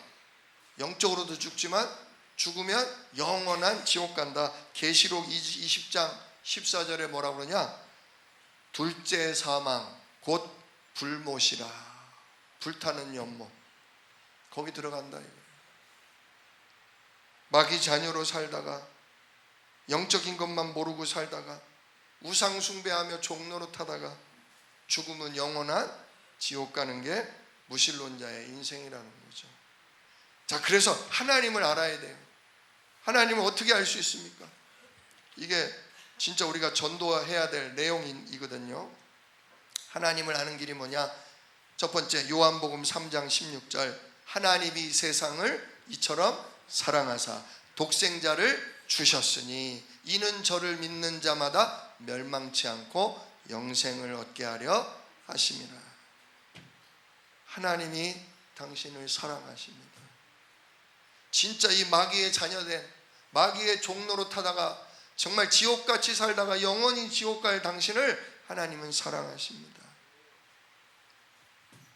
영적으로도 죽지만 죽으면 영원한 지옥 간다. 계시록 20장 14절에 뭐라고 그러냐? 둘째 사망 곧 불못이라. 불타는 연못. 거기 들어간다. 마귀 자녀로 살다가, 영적인 것만 모르고 살다가, 우상 숭배하며 종노릇하다가 죽으면 영원한 지옥 가는 게 무신론자의 인생이라는 거죠. 자, 그래서 하나님을 알아야 돼요. 하나님을 어떻게 알 수 있습니까? 이게 진짜 우리가 전도해야 될 내용이거든요. 하나님을 아는 길이 뭐냐? 첫 번째, 요한복음 3장 16절, 하나님이 세상을 이처럼 사랑하사 독생자를 주셨으니 이는 저를 믿는 자마다 멸망치 않고 영생을 얻게 하려 하심이라. 하나님이 당신을 사랑하십니다. 진짜 이 마귀의 자녀된, 마귀의 종로로 타다가 정말 지옥같이 살다가 영원히 지옥 갈 당신을 하나님은 사랑하십니다.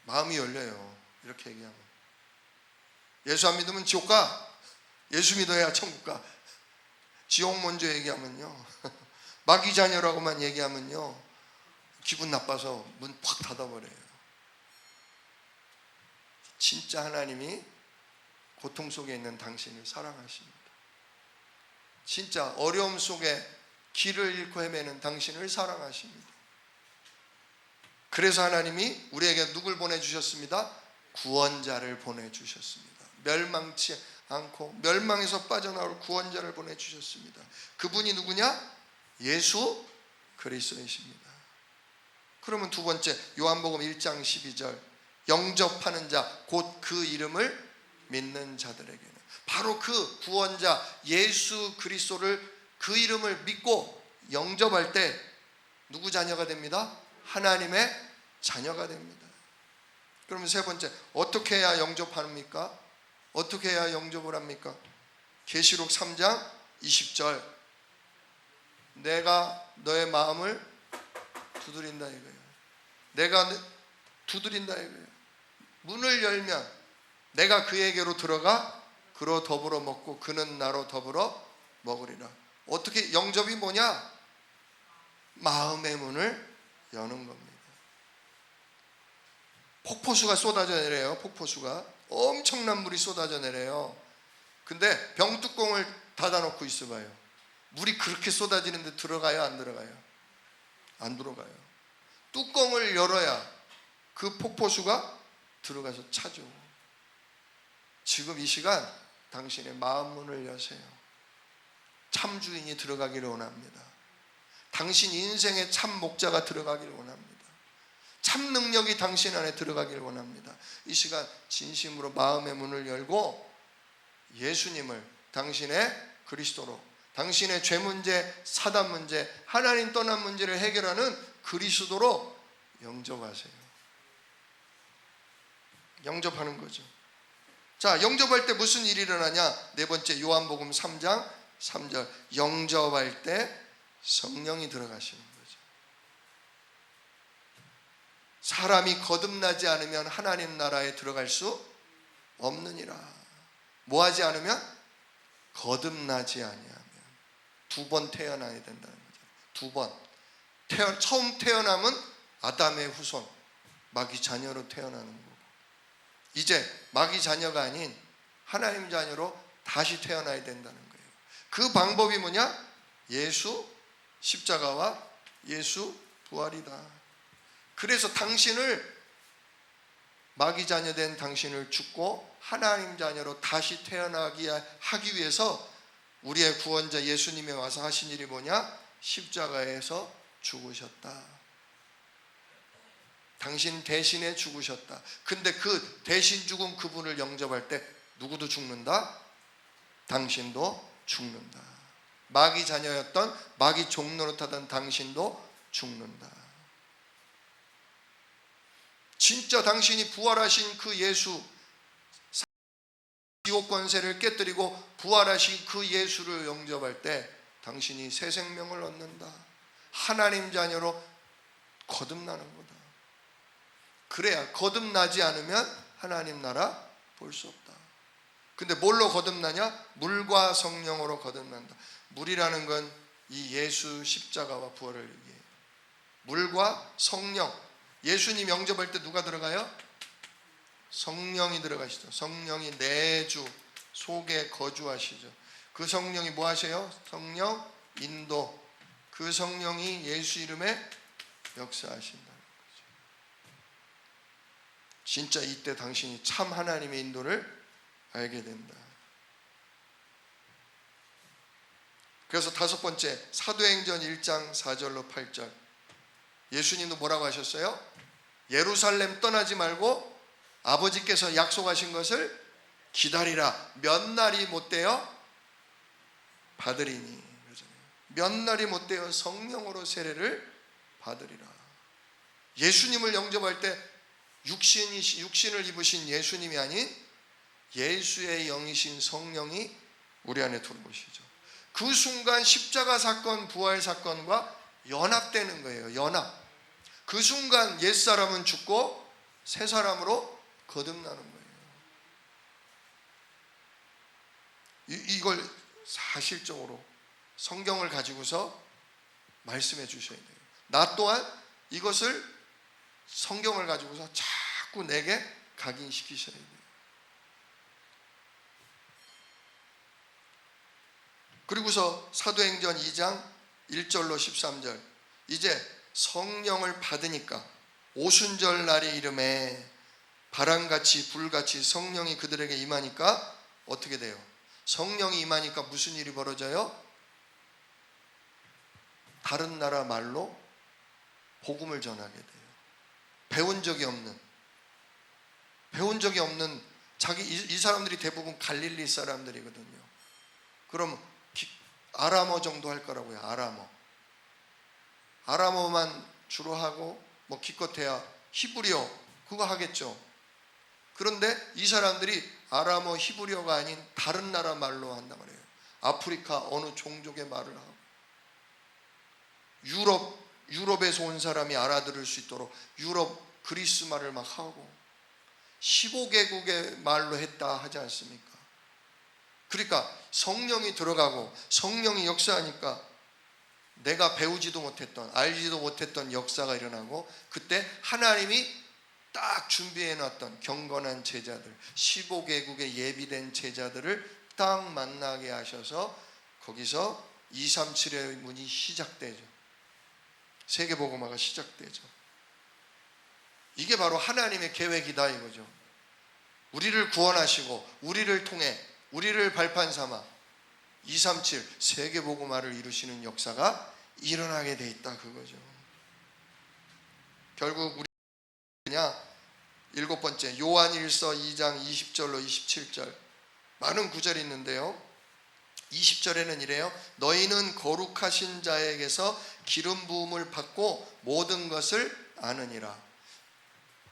마음이 열려요. 이렇게 얘기하면. 예수 안 믿으면 지옥 가. 예수 믿어야 천국 가. 지옥 먼저 얘기하면요, 마귀 자녀라고만 얘기하면요, 기분 나빠서 문 팍 닫아버려요. 진짜 하나님이 고통 속에 있는 당신을 사랑하십니다. 진짜 어려움 속에 길을 잃고 헤매는 당신을 사랑하십니다. 그래서 하나님이 우리에게 누굴 보내주셨습니다? 구원자를 보내주셨습니다. 멸망치 않고 멸망에서 빠져나올 구원자를 보내주셨습니다. 그분이 누구냐? 예수 그리스도이십니다. 그러면 두 번째, 요한복음 1장 12절, 영접하는 자 곧 그 이름을 믿는 자들에게는, 바로 그 구원자 예수 그리스도를, 그 이름을 믿고 영접할 때 누구 자녀가 됩니다? 하나님의 자녀가 됩니다. 그러면 세 번째, 어떻게 해야 영접합니까? 어떻게 해야 영접을 합니까? 계시록 3장 20절, 내가 너의 마음을 두드린다 이거예요. 내가 두드린다 이거예요. 문을 열면 내가 그에게로 들어가 그로 더불어 먹고 그는 나로 더불어 먹으리라. 어떻게, 영접이 뭐냐? 마음의 문을 여는 겁니다. 폭포수가 쏟아져 내려요. 폭포수가 엄청난 물이 쏟아져 내려요. 근데 병뚜껑을 닫아놓고 있어봐요. 물이 그렇게 쏟아지는데 들어가요? 안 들어가요? 안 들어가요. 뚜껑을 열어야 그 폭포수가 들어가서 차죠. 지금 이 시간 당신의 마음 문을 여세요. 참 주인이 들어가기를 원합니다. 당신 인생의 참 목자가 들어가기를 원합니다. 참 능력이 당신 안에 들어가기를 원합니다. 이 시간 진심으로 마음의 문을 열고 예수님을 당신의 그리스도로, 당신의 죄 문제, 사단 문제, 하나님 떠난 문제를 해결하는 그리스도로 영접하세요. 영접하는 거죠. 자, 영접할 때 무슨 일이 일어나냐? 네 번째, 요한복음 3장 3절, 영접할 때 성령이 들어가시는 거죠. 사람이 거듭나지 않으면 하나님 나라에 들어갈 수 없느니라. 뭐 하지 않으면? 거듭나지 아니하면. 두 번 태어나야 된다는 거죠. 두 번. 처음 태어남은 아담의 후손, 마귀 자녀로 태어나는 거고, 이제 마귀 자녀가 아닌 하나님 자녀로 다시 태어나야 된다는 거예요. 그 방법이 뭐냐? 예수 십자가와 예수 부활이다. 그래서 당신을, 마귀 자녀 된 당신을 죽고 하나님 자녀로 다시 태어나게 하기 위해서 우리의 구원자 예수님이 와서 하신 일이 뭐냐? 십자가에서 죽으셨다. 당신 대신에 죽으셨다. 근데 그 대신 죽은 그분을 영접할 때 누구도 죽는다? 당신도 죽는다. 마귀 자녀였던, 마귀 종노릇하던 당신도 죽는다. 진짜 당신이 부활하신 그 예수, 지옥 권세를 깨뜨리고 부활하신 그 예수를 영접할 때 당신이 새 생명을 얻는다. 하나님 자녀로 거듭나는 거다. 그래야, 거듭나지 않으면 하나님 나라 볼 수 없다. 근데 뭘로 거듭나냐? 물과 성령으로 거듭난다. 물이라는 건 이 예수 십자가와 부활을 얘기해요. 물과 성령. 예수님 영접할 때 누가 들어가요? 성령이 들어가시죠. 성령이 내 주 속에 거주하시죠. 그 성령이 뭐 하세요? 성령 인도. 그 성령이 예수 이름에 역사하신다는 거죠. 진짜 이때 당신이 참 하나님의 인도를 알게 된다. 그래서 다섯 번째, 사도행전 1장 4절로 8절, 예수님도 뭐라고 하셨어요? 예루살렘 떠나지 말고 아버지께서 약속하신 것을 기다리라. 몇 날이 못되어 받으리니. 몇 날이 못되어 성령으로 세례를 받으리라. 예수님을 영접할 때 육신을 입으신 예수님이 아닌 예수의 영이신 성령이 우리 안에 들어오시죠. 그 순간 십자가 사건, 부활 사건과 연합되는 거예요. 연합. 그 순간 옛사람은 죽고 새 사람으로 거듭나는 거예요. 이걸 사실적으로 성경을 가지고서 말씀해 주셔야 돼요. 나 또한 이것을 성경을 가지고서 자꾸 내게 각인시키셔야 돼요. 그리고서 사도행전 2장 1절로 13절, 이제 성령을 받으니까 오순절 날이 이름에 바람같이 불같이 성령이 그들에게 임하니까 어떻게 돼요? 성령이 임하니까 무슨 일이 벌어져요? 다른 나라 말로 복음을 전하게 돼요. 배운 적이 없는 이 사람들이 대부분 갈릴리 사람들이거든요. 그럼 아람어 정도 할 거라고요. 아람어만 주로 하고 뭐 기껏해야 히브리어 그거 하겠죠. 그런데 이 사람들이 아람어 히브리어가 아닌 다른 나라 말로 한단 말이에요. 아프리카 어느 종족의 말을 하고, 유럽에서 온 사람이 알아들을 수 있도록 유럽 그리스 말을 막 하고, 15개국의 말로 했다 하지 않습니까? 그러니까 성령이 들어가고 성령이 역사하니까 내가 배우지도 못했던, 알지도 못했던 역사가 일어나고, 그때 하나님이 딱 준비해 놨던 경건한 제자들, 15개국의 예비된 제자들을 딱 만나게 하셔서 거기서 237의 문이 시작되죠. 세계복음화가 시작되죠. 이게 바로 하나님의 계획이다 이거죠. 우리를 구원하시고 우리를 통해 우리를 발판 삼아 237 세계복음화를 이루시는 역사가 일어나게 돼 있다 그거죠. 결국 우리냐, 일곱 번째 요한일서 2장 20절로 27절 많은 구절이 있는데요. 20절에는 이래요. 너희는 거룩하신 자에게서 기름 부음을 받고 모든 것을 아느니라.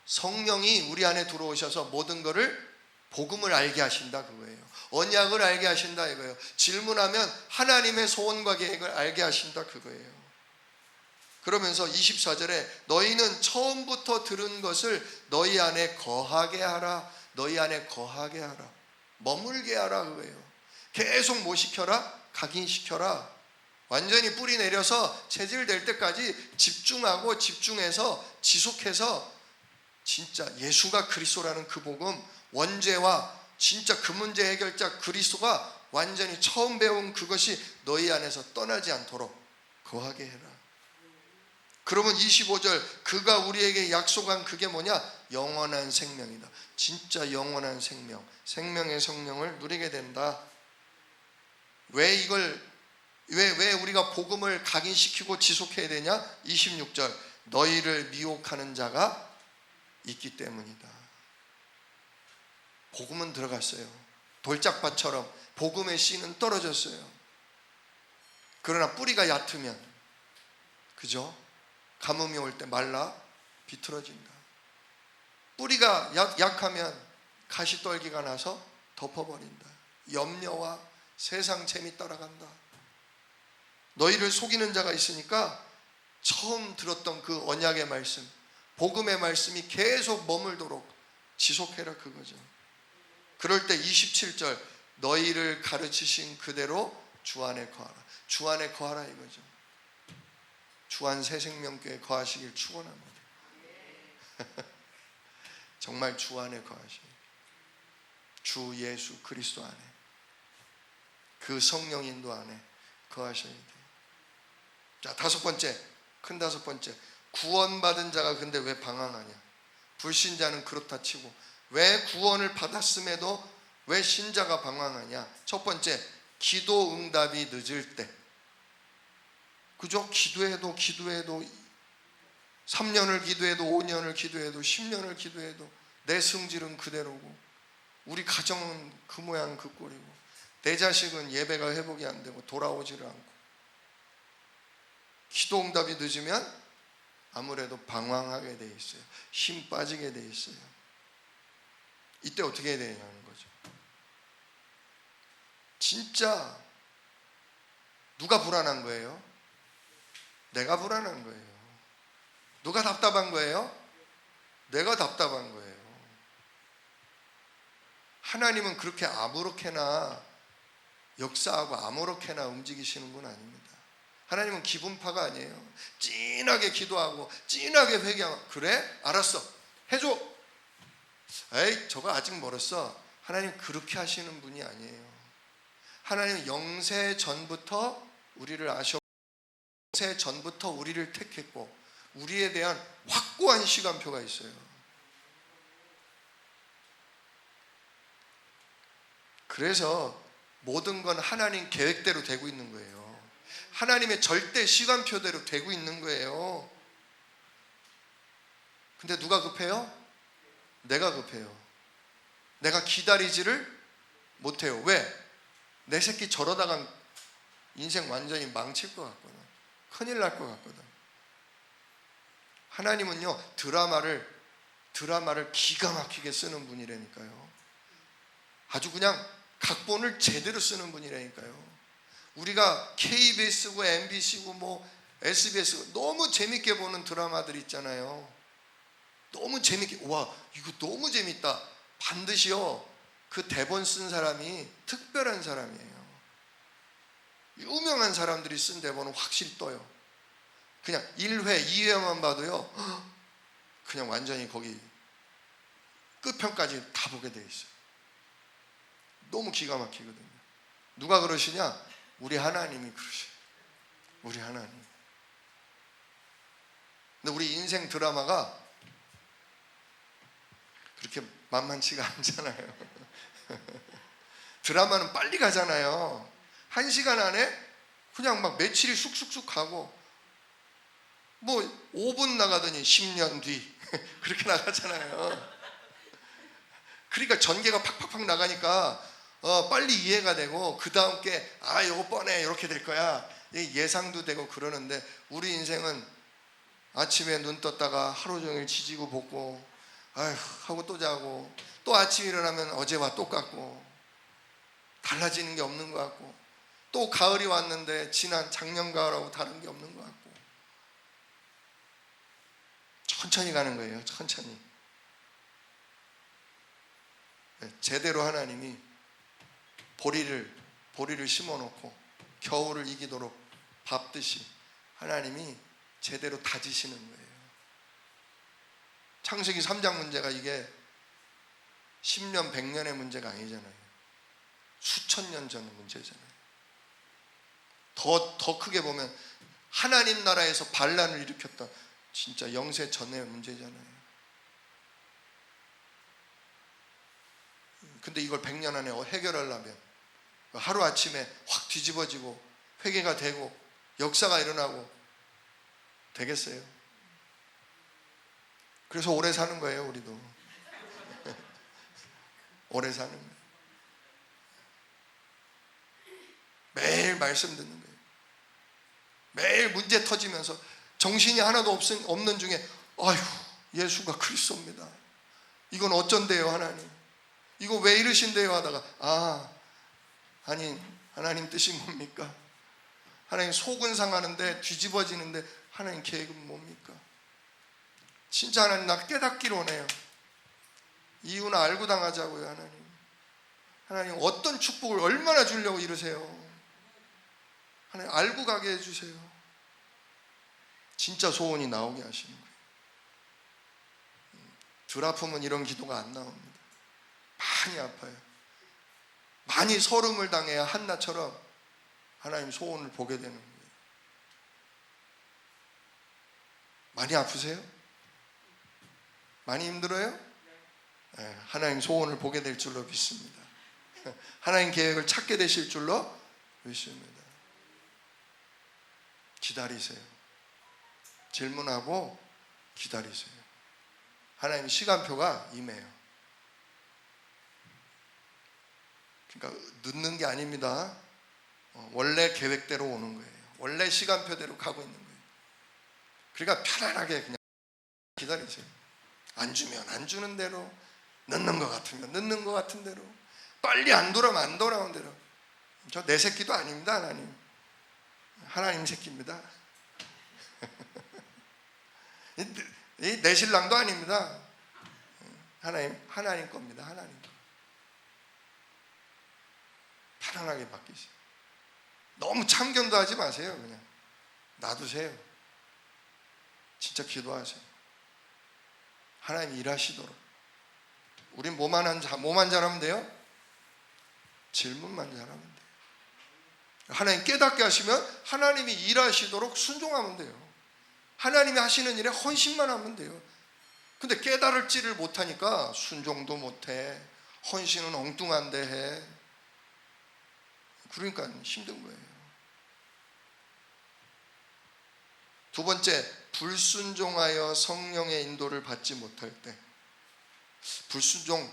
성령이 우리 안에 들어오셔서 모든 것을, 복음을 알게 하신다 그거예요. 언약을 알게 하신다 이거예요. 질문하면 하나님의 소원과 계획을 알게 하신다 그거예요. 그러면서 24절에 너희는 처음부터 들은 것을 너희 안에 거하게 하라. 너희 안에 거하게 하라. 머물게 하라 그거예요. 계속 뭐 시켜라? 각인시켜라. 완전히 뿌리 내려서 체질될 때까지 집중하고 집중해서 지속해서 진짜 예수가 그리스도라는 그 복음, 원죄와 진짜 그 문제 해결자 그리스도가 완전히 처음 배운 그것이 너희 안에서 떠나지 않도록 거하게 해라. 그러면 25절 그가 우리에게 약속한 그게 뭐냐? 영원한 생명이다. 진짜 영원한 생명, 생명의 성령을 누리게 된다. 왜 우리가 복음을 각인시키고 지속해야 되냐? 26절 너희를 미혹하는 자가 있기 때문이다. 복음은 들어갔어요. 돌짝밭처럼 복음의 씨는 떨어졌어요. 그러나 뿌리가 얕으면, 그죠? 가뭄이 올 때 말라 비틀어진다. 뿌리가 약하면 가시떨기가 나서 덮어버린다. 염려와 세상 재미 따라간다. 너희를 속이는 자가 있으니까 처음 들었던 그 언약의 말씀, 복음의 말씀이 계속 머물도록 지속해라 그거죠. 그럴 때 27절 너희를 가르치신 그대로 주 안에 거하라. 주 안에 거하라 이거죠. 주안 새생명교회 거하시길 축원합니다. 정말 주 안에 거하시. 주 예수 그리스도 안에, 그 성령 인도 안에 거하셔야 돼요. 자, 다섯 번째, 큰 다섯 번째, 구원받은 자가 근데 왜 방황하냐? 불신자는 그렇다 치고 왜 구원을 받았음에도 왜 신자가 방황하냐? 첫 번째, 기도 응답이 늦을 때. 그죠? 기도해도 3년을 기도해도 5년을 기도해도 10년을 기도해도 내 성질은 그대로고, 우리 가정은 그 모양 그 꼴이고, 내 자식은 예배가 회복이 안 되고 돌아오지를 않고, 기도 응답이 늦으면 아무래도 방황하게 돼 있어요. 힘 빠지게 돼 있어요. 이때 어떻게 해야 되냐는 거죠. 진짜 누가 불안한 거예요? 내가 불안한 거예요. 누가 답답한 거예요? 내가 답답한 거예요. 하나님은 그렇게 아무렇게나 역사하고 아무렇게나 움직이시는 분 아닙니다. 하나님은 기분파가 아니에요. 찐하게 기도하고 찐하게 회개하고, 그래? 알았어, 해줘. 에이, 저거 아직 멀었어. 하나님 그렇게 하시는 분이 아니에요. 하나님은 영세 전부터 우리를 아셨고, 영세 전부터 우리를 택했고, 우리에 대한 확고한 시간표가 있어요. 그래서 모든 건 하나님 계획대로 되고 있는 거예요. 하나님의 절대 시간표대로 되고 있는 거예요. 근데 누가 급해요? 내가 급해요. 내가 기다리지를 못해요. 왜? 내 새끼 저러다가 인생 완전히 망칠 것 같거든. 큰일 날 것 같거든. 하나님은요, 드라마를 기가 막히게 쓰는 분이라니까요. 아주 그냥 각본을 제대로 쓰는 분이라니까요. 우리가 KBS고 MBC고 뭐 SBS 너무 재밌게 보는 드라마들 있잖아요. 너무 재밌게, 와 이거 너무 재밌다. 반드시요, 그 대본 쓴 사람이 특별한 사람이에요. 유명한 사람들이 쓴 대본은 확실히 떠요. 그냥 1회, 2회만 봐도요, 그냥 완전히 거기 끝편까지 다 보게 돼 있어요. 너무 기가 막히거든요. 누가 그러시냐? 우리 하나님이 그러셔요. 우리 하나님. 근데 우리 인생 드라마가 그렇게 만만치가 않잖아요. 드라마는 빨리 가잖아요. 1시간 안에 그냥 막 며칠이 쑥쑥쑥 가고, 뭐 5분 나가더니 10년 뒤 그렇게 나가잖아요. 그러니까 전개가 팍팍팍 나가니까 빨리 이해가 되고, 그 다음 게 요거 뻔해 이렇게 될 거야 예상도 되고 그러는데, 우리 인생은 아침에 눈 떴다가 하루 종일 지지고 볶고 아휴 하고 또 자고, 또 아침에 일어나면 어제와 똑같고 달라지는 게 없는 것 같고, 또 가을이 왔는데 지난 작년 가을하고 다른 게 없는 것 같고, 천천히 가는 거예요. 천천히. 제대로 하나님이 보리를 심어놓고 겨울을 이기도록 밟듯이 하나님이 제대로 다지시는 거예요. 창세기 3장 문제가 이게 10년 100년의 문제가 아니잖아요. 수천 년 전 문제잖아요. 더 크게 보면 하나님 나라에서 반란을 일으켰던 진짜 영세 전의 문제잖아요. 근데 이걸 100년 안에 해결하려면 하루아침에 확 뒤집어지고 회개가 되고 역사가 일어나고 되겠어요? 그래서 오래 사는 거예요. 우리도 오래 사는 거예요. 매일 말씀 듣는 거예요. 매일 문제 터지면서 정신이 하나도 없는 중에 아휴 예수가 그리스도입니다. 이건 어쩐대요 하나님, 이거 왜 이러신대요 하다가 아니 하나님 뜻이 뭡니까? 하나님 속은 상하는데 뒤집어지는데 하나님 계획은 뭡니까? 진짜 하나님 나 깨닫기로 원해요. 이유는 알고 당하자고요. 하나님 어떤 축복을 얼마나 주려고 이러세요? 하나님 알고 가게 해주세요. 진짜 소원이 나오게 하시는 거예요. 덜 아프면 이런 기도가 안 나옵니다. 많이 아파요. 많이 서름을 당해야 한나처럼 하나님 소원을 보게 되는 거예요. 많이 아프세요? 많이 힘들어요? 네, 하나님 소원을 보게 될 줄로 믿습니다. 하나님 계획을 찾게 되실 줄로 믿습니다. 기다리세요. 질문하고 기다리세요. 하나님 시간표가 임해요. 그러니까 늦는 게 아닙니다. 원래 계획대로 오는 거예요. 원래 시간표대로 가고 있는 거예요. 그러니까 편안하게 그냥 기다리세요. 안 주면 안 주는 대로, 늦는 것 같으면 늦는 것 같은 대로, 빨리 안 돌아오면 안 돌아오는 대로. 저 내 새끼도 아닙니다. 하나님 하나님 새끼입니다. 내 신랑도 아닙니다. 하나님 겁니다. 하나님 거. 편안하게 바뀌세요. 너무 참견도 하지 마세요. 그냥 놔두세요. 진짜 기도하세요. 하나님이 일하시도록. 우린 뭐만 잘하면 돼요? 질문만 잘하면 돼요. 하나님 깨닫게 하시면 하나님이 일하시도록 순종하면 돼요. 하나님이 하시는 일에 헌신만 하면 돼요. 근데 깨달을지를 못하니까 순종도 못해, 헌신은 엉뚱한데 해. 그러니까 힘든 거예요. 두 번째, 불순종하여 성령의 인도를 받지 못할 때. 불순종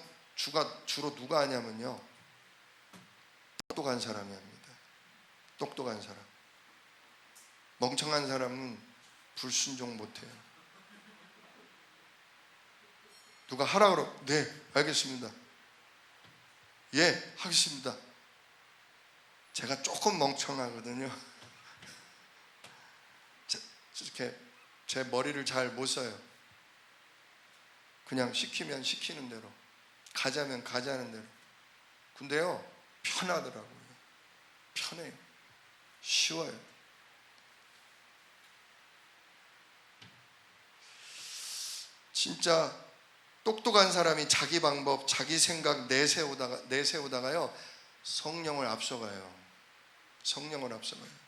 주로 누가 하냐면요, 똑똑한 사람이 합니다. 똑똑한 사람. 멍청한 사람은 불순종 못해요. 누가 하라 그러고 네 알겠습니다, 예 하겠습니다. 제가 조금 멍청하거든요. 이렇게 제 머리를 잘 못 써요. 그냥 시키면 시키는 대로, 가자면 가자는 대로. 근데요 편하더라고요. 편해요. 쉬워요. 진짜 똑똑한 사람이 자기 방법, 자기 생각 내세우다가요 성령을 앞서가요. 성령을 앞서가요.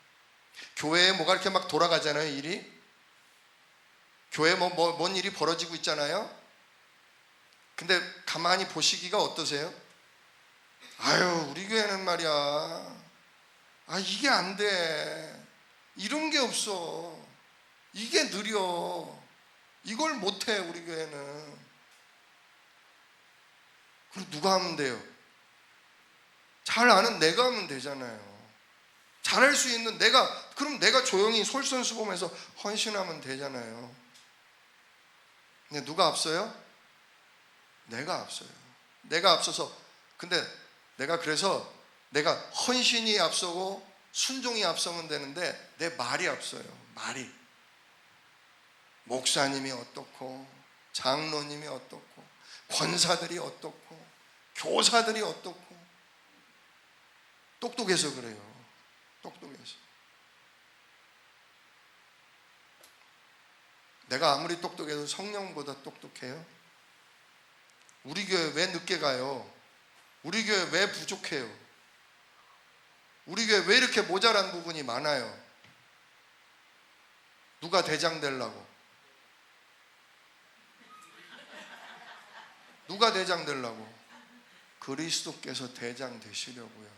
교회에 뭐가 이렇게 막 돌아가잖아요. 일이. 교회에 뭔 일이 벌어지고 있잖아요. 근데 가만히 보시기가 어떠세요? 아유 우리 교회는 말이야, 이게 안 돼, 이런 게 없어, 이게 느려, 이걸 못해 우리 교회는. 그럼 누가 하면 돼요? 잘 아는 내가 하면 되잖아요. 잘할 수 있는 그럼 내가 조용히 솔선수범해서 헌신하면 되잖아요. 근데 누가 앞서요? 내가 앞서요. 내가 앞서서, 근데 그래서 내가 헌신이 앞서고 순종이 앞서면 되는데 내 말이 앞서요. 말이. 목사님이 어떻고, 장로님이 어떻고, 권사들이 어떻고, 교사들이 어떻고. 똑똑해서 그래요. 똑똑해서. 내가 아무리 똑똑해도 성령보다 똑똑해요? 우리 교회 왜 늦게 가요? 우리 교회 왜 부족해요? 우리 교회 왜 이렇게 모자란 부분이 많아요? 누가 대장 되려고? 누가 대장 되려고? 그리스도께서 대장 되시려고요.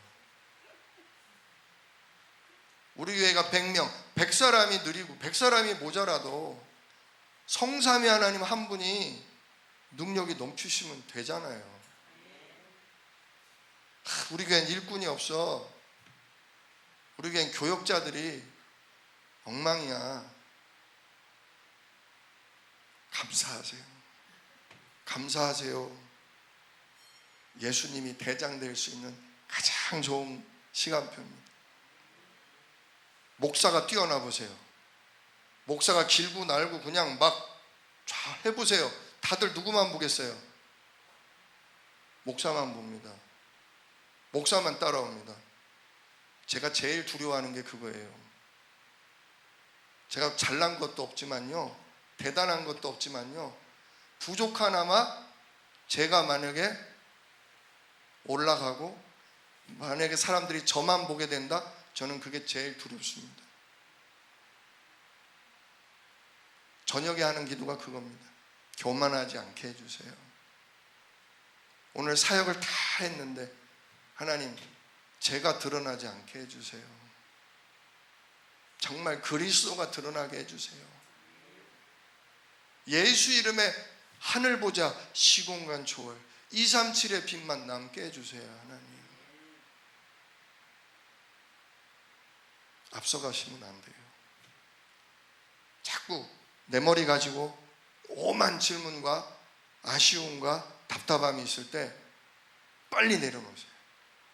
우리 교회가 100명, 100사람이 느리고 100사람이 모자라도 성삼위 하나님 한 분이 능력이 넘치시면 되잖아요. 우리 교회는 일꾼이 없어. 우리 교회는 교역자들이 엉망이야. 감사하세요. 감사하세요. 예수님이 대장 될 수 있는 가장 좋은 시간표입니다. 목사가 뛰어나 보세요. 목사가 길고 날고 그냥 막 해보세요. 다들 누구만 보겠어요? 목사만 봅니다. 목사만 따라옵니다. 제가 제일 두려워하는 게 그거예요. 제가 잘난 것도 없지만요, 대단한 것도 없지만요, 부족하나마 제가 만약에 올라가고 만약에 사람들이 저만 보게 된다? 저는 그게 제일 두렵습니다. 저녁에 하는 기도가 그겁니다. 교만하지 않게 해주세요. 오늘 사역을 다 했는데 하나님, 제가 드러나지 않게 해주세요. 정말 그리스도가 드러나게 해주세요. 예수 이름에 하늘 보자 시공간 초월 237의 빛만 남게 해주세요. 하나님, 앞서가시면 안 돼요. 자꾸 내 머리 가지고 오만 질문과 아쉬움과 답답함이 있을 때 빨리 내려놓으세요.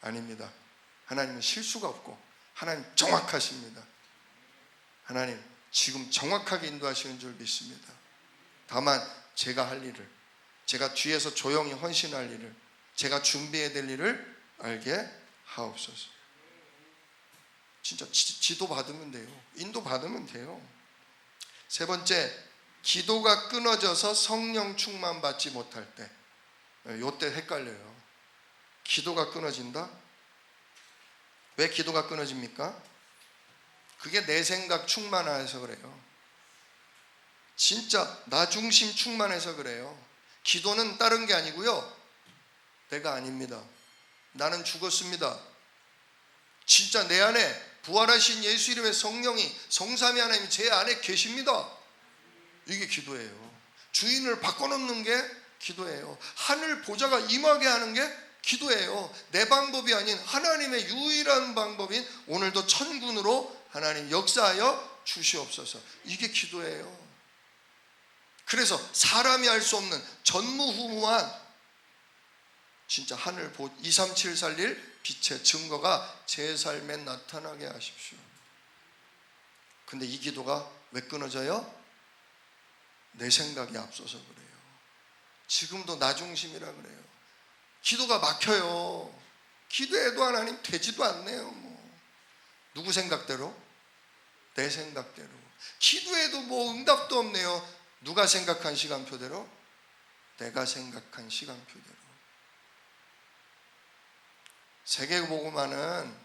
아닙니다. 하나님은 실수가 없고 하나님 정확하십니다. 하나님 지금 정확하게 인도하시는 줄 믿습니다. 다만 제가 할 일을, 제가 뒤에서 조용히 헌신할 일을, 제가 준비해야 될 일을 알게 하옵소서. 진짜 지도 받으면 돼요. 인도 받으면 돼요. 세 번째, 기도가 끊어져서 성령 충만 받지 못할 때. 요때 헷갈려요. 기도가 끊어진다? 왜 기도가 끊어집니까? 그게 내 생각 충만해서 그래요. 진짜 나 중심 충만해서 그래요. 기도는 다른 게 아니고요, 내가 아닙니다. 나는 죽었습니다. 진짜 내 안에 부활하신 예수 이름의 성령이, 성삼위 하나님이 제 안에 계십니다. 이게 기도예요. 주인을 바꿔놓는 게 기도예요. 하늘 보좌가 임하게 하는 게 기도예요. 내 방법이 아닌 하나님의 유일한 방법인 오늘도 천군으로 하나님 역사하여 주시옵소서. 이게 기도예요. 그래서 사람이 할 수 없는 전무후무한 진짜 하늘 237살릴 빛의 증거가 제 삶에 나타나게 하십시오. 근데 이 기도가 왜 끊어져요? 내 생각이 앞서서 그래요. 지금도 나 중심이라 그래요. 기도가 막혀요. 기도해도 하나님 되지도 않네요. 누구 생각대로? 내 생각대로. 기도해도 응답도 없네요. 누가 생각한 시간표대로? 내가 생각한 시간표대로. 세계복음화는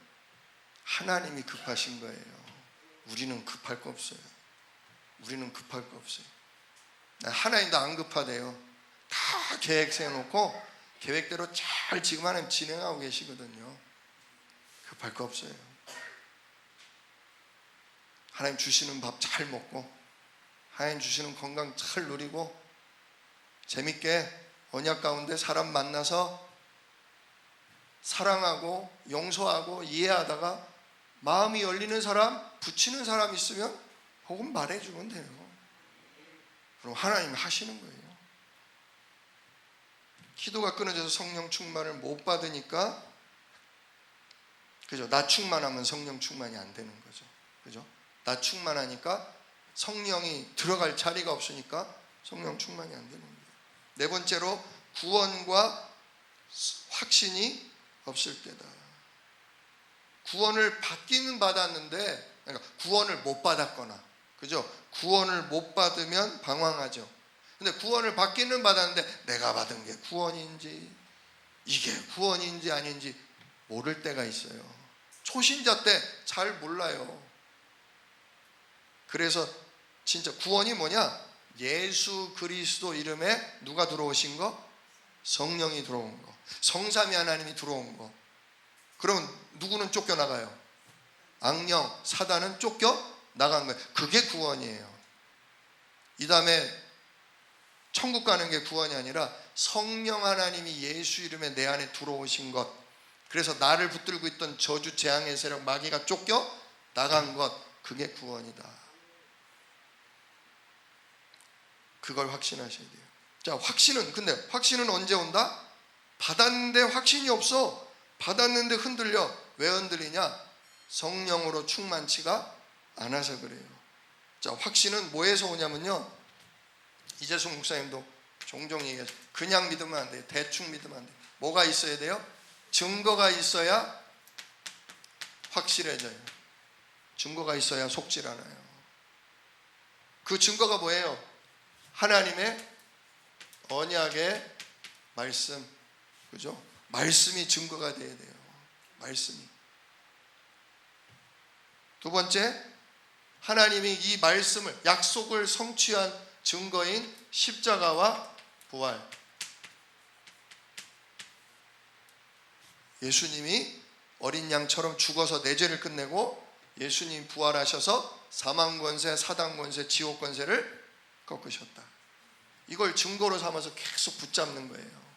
하나님이 급하신 거예요. 우리는 급할 거 없어요. 우리는 급할 거 없어요. 하나님도 안 급하대요. 다 계획 세워놓고 계획대로 잘 지금 하나님 진행하고 계시거든요. 급할 거 없어요. 하나님 주시는 밥 잘 먹고, 하나님 주시는 건강 잘 누리고, 재밌게 언약 가운데 사람 만나서 사랑하고 용서하고 이해하다가 마음이 열리는 사람, 붙이는 사람 있으면 복음 말해주면 돼요. 그럼 하나님이 하시는 거예요. 기도가 끊어져서 성령 충만을 못 받으니까, 그죠? 나 충만하면 성령 충만이 안 되는 거죠. 그죠? 나 충만하니까 성령이 들어갈 자리가 없으니까 성령 충만이 안 되는 거예요. 네 번째로, 구원과 확신이 없을 때다. 구원을 받기는 받았는데, 그러니까 구원을 못 받았거나, 그죠? 구원을 못 받으면 방황하죠. 근데 구원을 받기는 받았는데 내가 받은 게 구원인지, 이게 구원인지 아닌지 모를 때가 있어요. 초신자 때 잘 몰라요. 그래서 진짜 구원이 뭐냐? 예수 그리스도 이름에 누가 들어오신 거? 성령이 들어온 거, 성삼위 하나님이 들어온 거. 그러면 누구는 쫓겨나가요? 악령, 사단은 쫓겨나간 거예요. 그게 구원이에요. 이 다음에 천국 가는 게 구원이 아니라 성령 하나님이 예수 이름에 내 안에 들어오신 것, 그래서 나를 붙들고 있던 저주, 재앙의 세력, 마귀가 쫓겨나간 것, 그게 구원이다. 그걸 확신하셔야 돼요. 자, 확신은, 근데 확신은 언제 온다? 받았는데 확신이 없어. 받았는데 흔들려. 왜 흔들리냐? 성령으로 충만치가 않아서 그래요. 자, 확신은 뭐에서 오냐면요, 이재숙 목사님도 종종 얘기하죠. 그냥 믿으면 안 돼요. 대충 믿으면 안 돼요. 뭐가 있어야 돼요? 증거가 있어야 확실해져요. 증거가 있어야 속질 않아요. 그 증거가 뭐예요? 하나님의 언약의 말씀, 그죠? 말씀이 증거가 돼야 돼요. 말씀이. 두 번째, 하나님이 이 말씀을, 약속을 성취한 증거인 십자가와 부활. 예수님이 어린 양처럼 죽어서 내 죄를 끝내고 예수님이 부활하셔서 사망 권세, 사단 권세, 지옥 권세를 꺾으셨다. 이걸 증거로 삼아서 계속 붙잡는 거예요.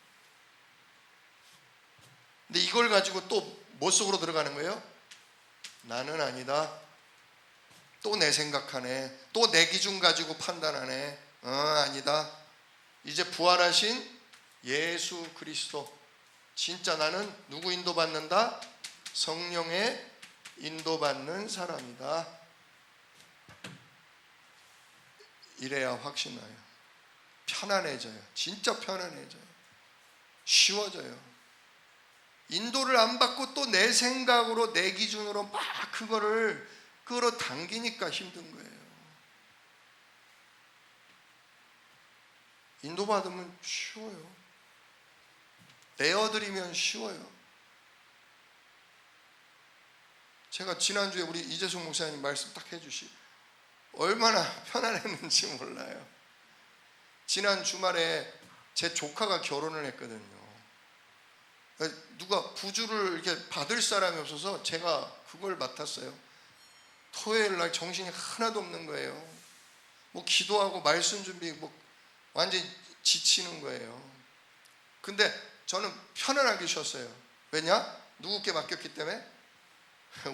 근데 이걸 가지고 또 뭐 속으로 들어가는 거예요? 나는 아니다. 또 내 생각하네. 또 내 기준 가지고 판단하네. 아니다. 이제 부활하신 예수 그리스도, 진짜 나는 누구 인도받는다? 성령의 인도받는 사람이다. 이래야 확신나요. 편안해져요. 진짜 편안해져요. 쉬워져요. 인도를 안 받고 또 내 생각으로 내 기준으로 막 그거를 끌어당기니까 힘든 거예요. 인도 받으면 쉬워요. 내어드리면 쉬워요. 제가 지난주에 우리 이재숙 목사님 말씀 딱 해주시 얼마나 편안했는지 몰라요. 지난 주말에 제 조카가 결혼을 했거든요. 누가 부주를 이렇게 받을 사람이 없어서 제가 그걸 맡았어요. 토요일 날 정신이 하나도 없는 거예요. 뭐 기도하고 말씀 준비 뭐 완전히 지치는 거예요. 근데 저는 편안하게 쉬었어요. 왜냐? 누구께 맡겼기 때문에?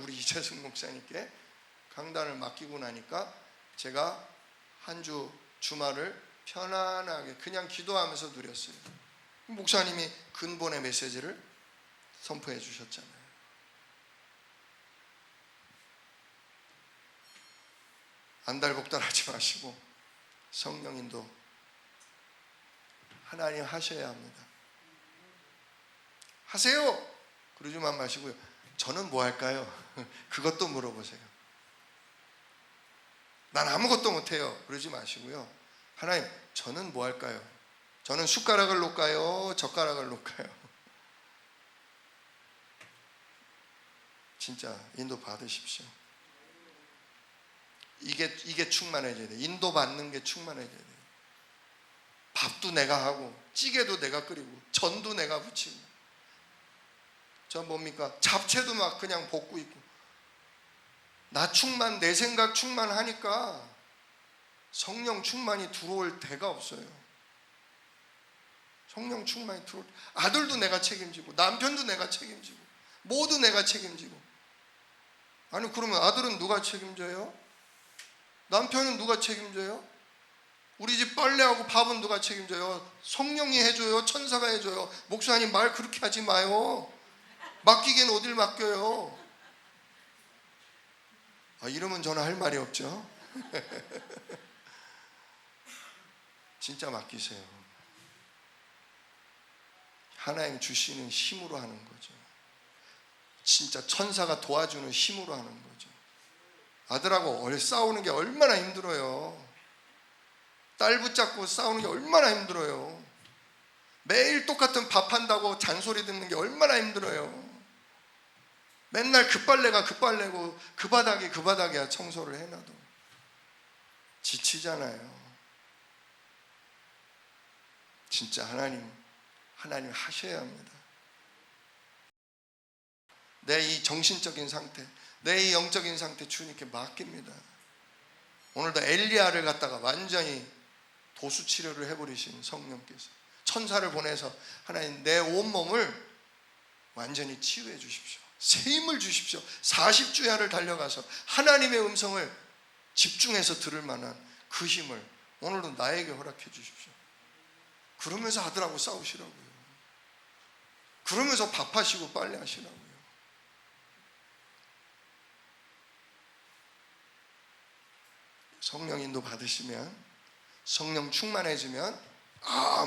우리 이재승 목사님께 강단을 맡기고 나니까 제가 한 주 주말을 편안하게 그냥 기도하면서 누렸어요. 목사님이 근본의 메시지를 선포해 주셨잖아요. 안달복달하지 마시고 성령 인도 하나님 하셔야 합니다. 하세요! 그러지만 마시고요. 저는 뭐 할까요? 그것도 물어보세요. 난 아무것도 못해요. 그러지 마시고요. 하나님, 저는 뭐 할까요? 저는 숟가락을 놓을까요? 젓가락을 놓을까요? 진짜 인도 받으십시오. 이게 충만해져야 돼요. 인도 받는 게 충만해져야 돼요. 밥도 내가 하고 찌개도 내가 끓이고 전도 내가 부치고 저 뭡니까? 잡채도 막 그냥 볶고 있고 나 충만 내 생각 충만하니까 성령 충만이 들어올 데가 없어요. 성령 충만이 들어올 아들도 내가 책임지고 남편도 내가 책임지고 모두 내가 책임지고 아니 그러면 아들은 누가 책임져요? 남편은 누가 책임져요? 우리 집 빨래하고 밥은 누가 책임져요? 성령이 해줘요? 천사가 해줘요? 목사님 말 그렇게 하지 마요. 맡기기는 어딜 맡겨요? 이러면 저는 할 말이 없죠. 진짜 맡기세요. 하나님 주시는 힘으로 하는 거죠. 진짜 천사가 도와주는 힘으로 하는 거죠. 아들하고 싸우는 게 얼마나 힘들어요. 딸 붙잡고 싸우는 게 얼마나 힘들어요. 매일 똑같은 밥 한다고 잔소리 듣는 게 얼마나 힘들어요. 맨날 그 빨래가 그 빨래고 그 바닥이 그 바닥이야. 청소를 해놔도 지치잖아요. 진짜 하나님 하셔야 합니다. 내 이 정신적인 상태, 내 이 영적인 상태 주님께 맡깁니다. 오늘도 엘리야를 갖다가 완전히 도수치료를 해버리신 성령께서 천사를 보내서 하나님 내 온몸을 완전히 치유해 주십시오. 새 힘을 주십시오. 40주야를 달려가서 하나님의 음성을 집중해서 들을 만한 그 힘을 오늘도 나에게 허락해 주십시오. 그러면서 아들하고 싸우시라고요. 그러면서 밥하시고 빨래하시라고요. 성령 인도 받으시면 성령 충만해지면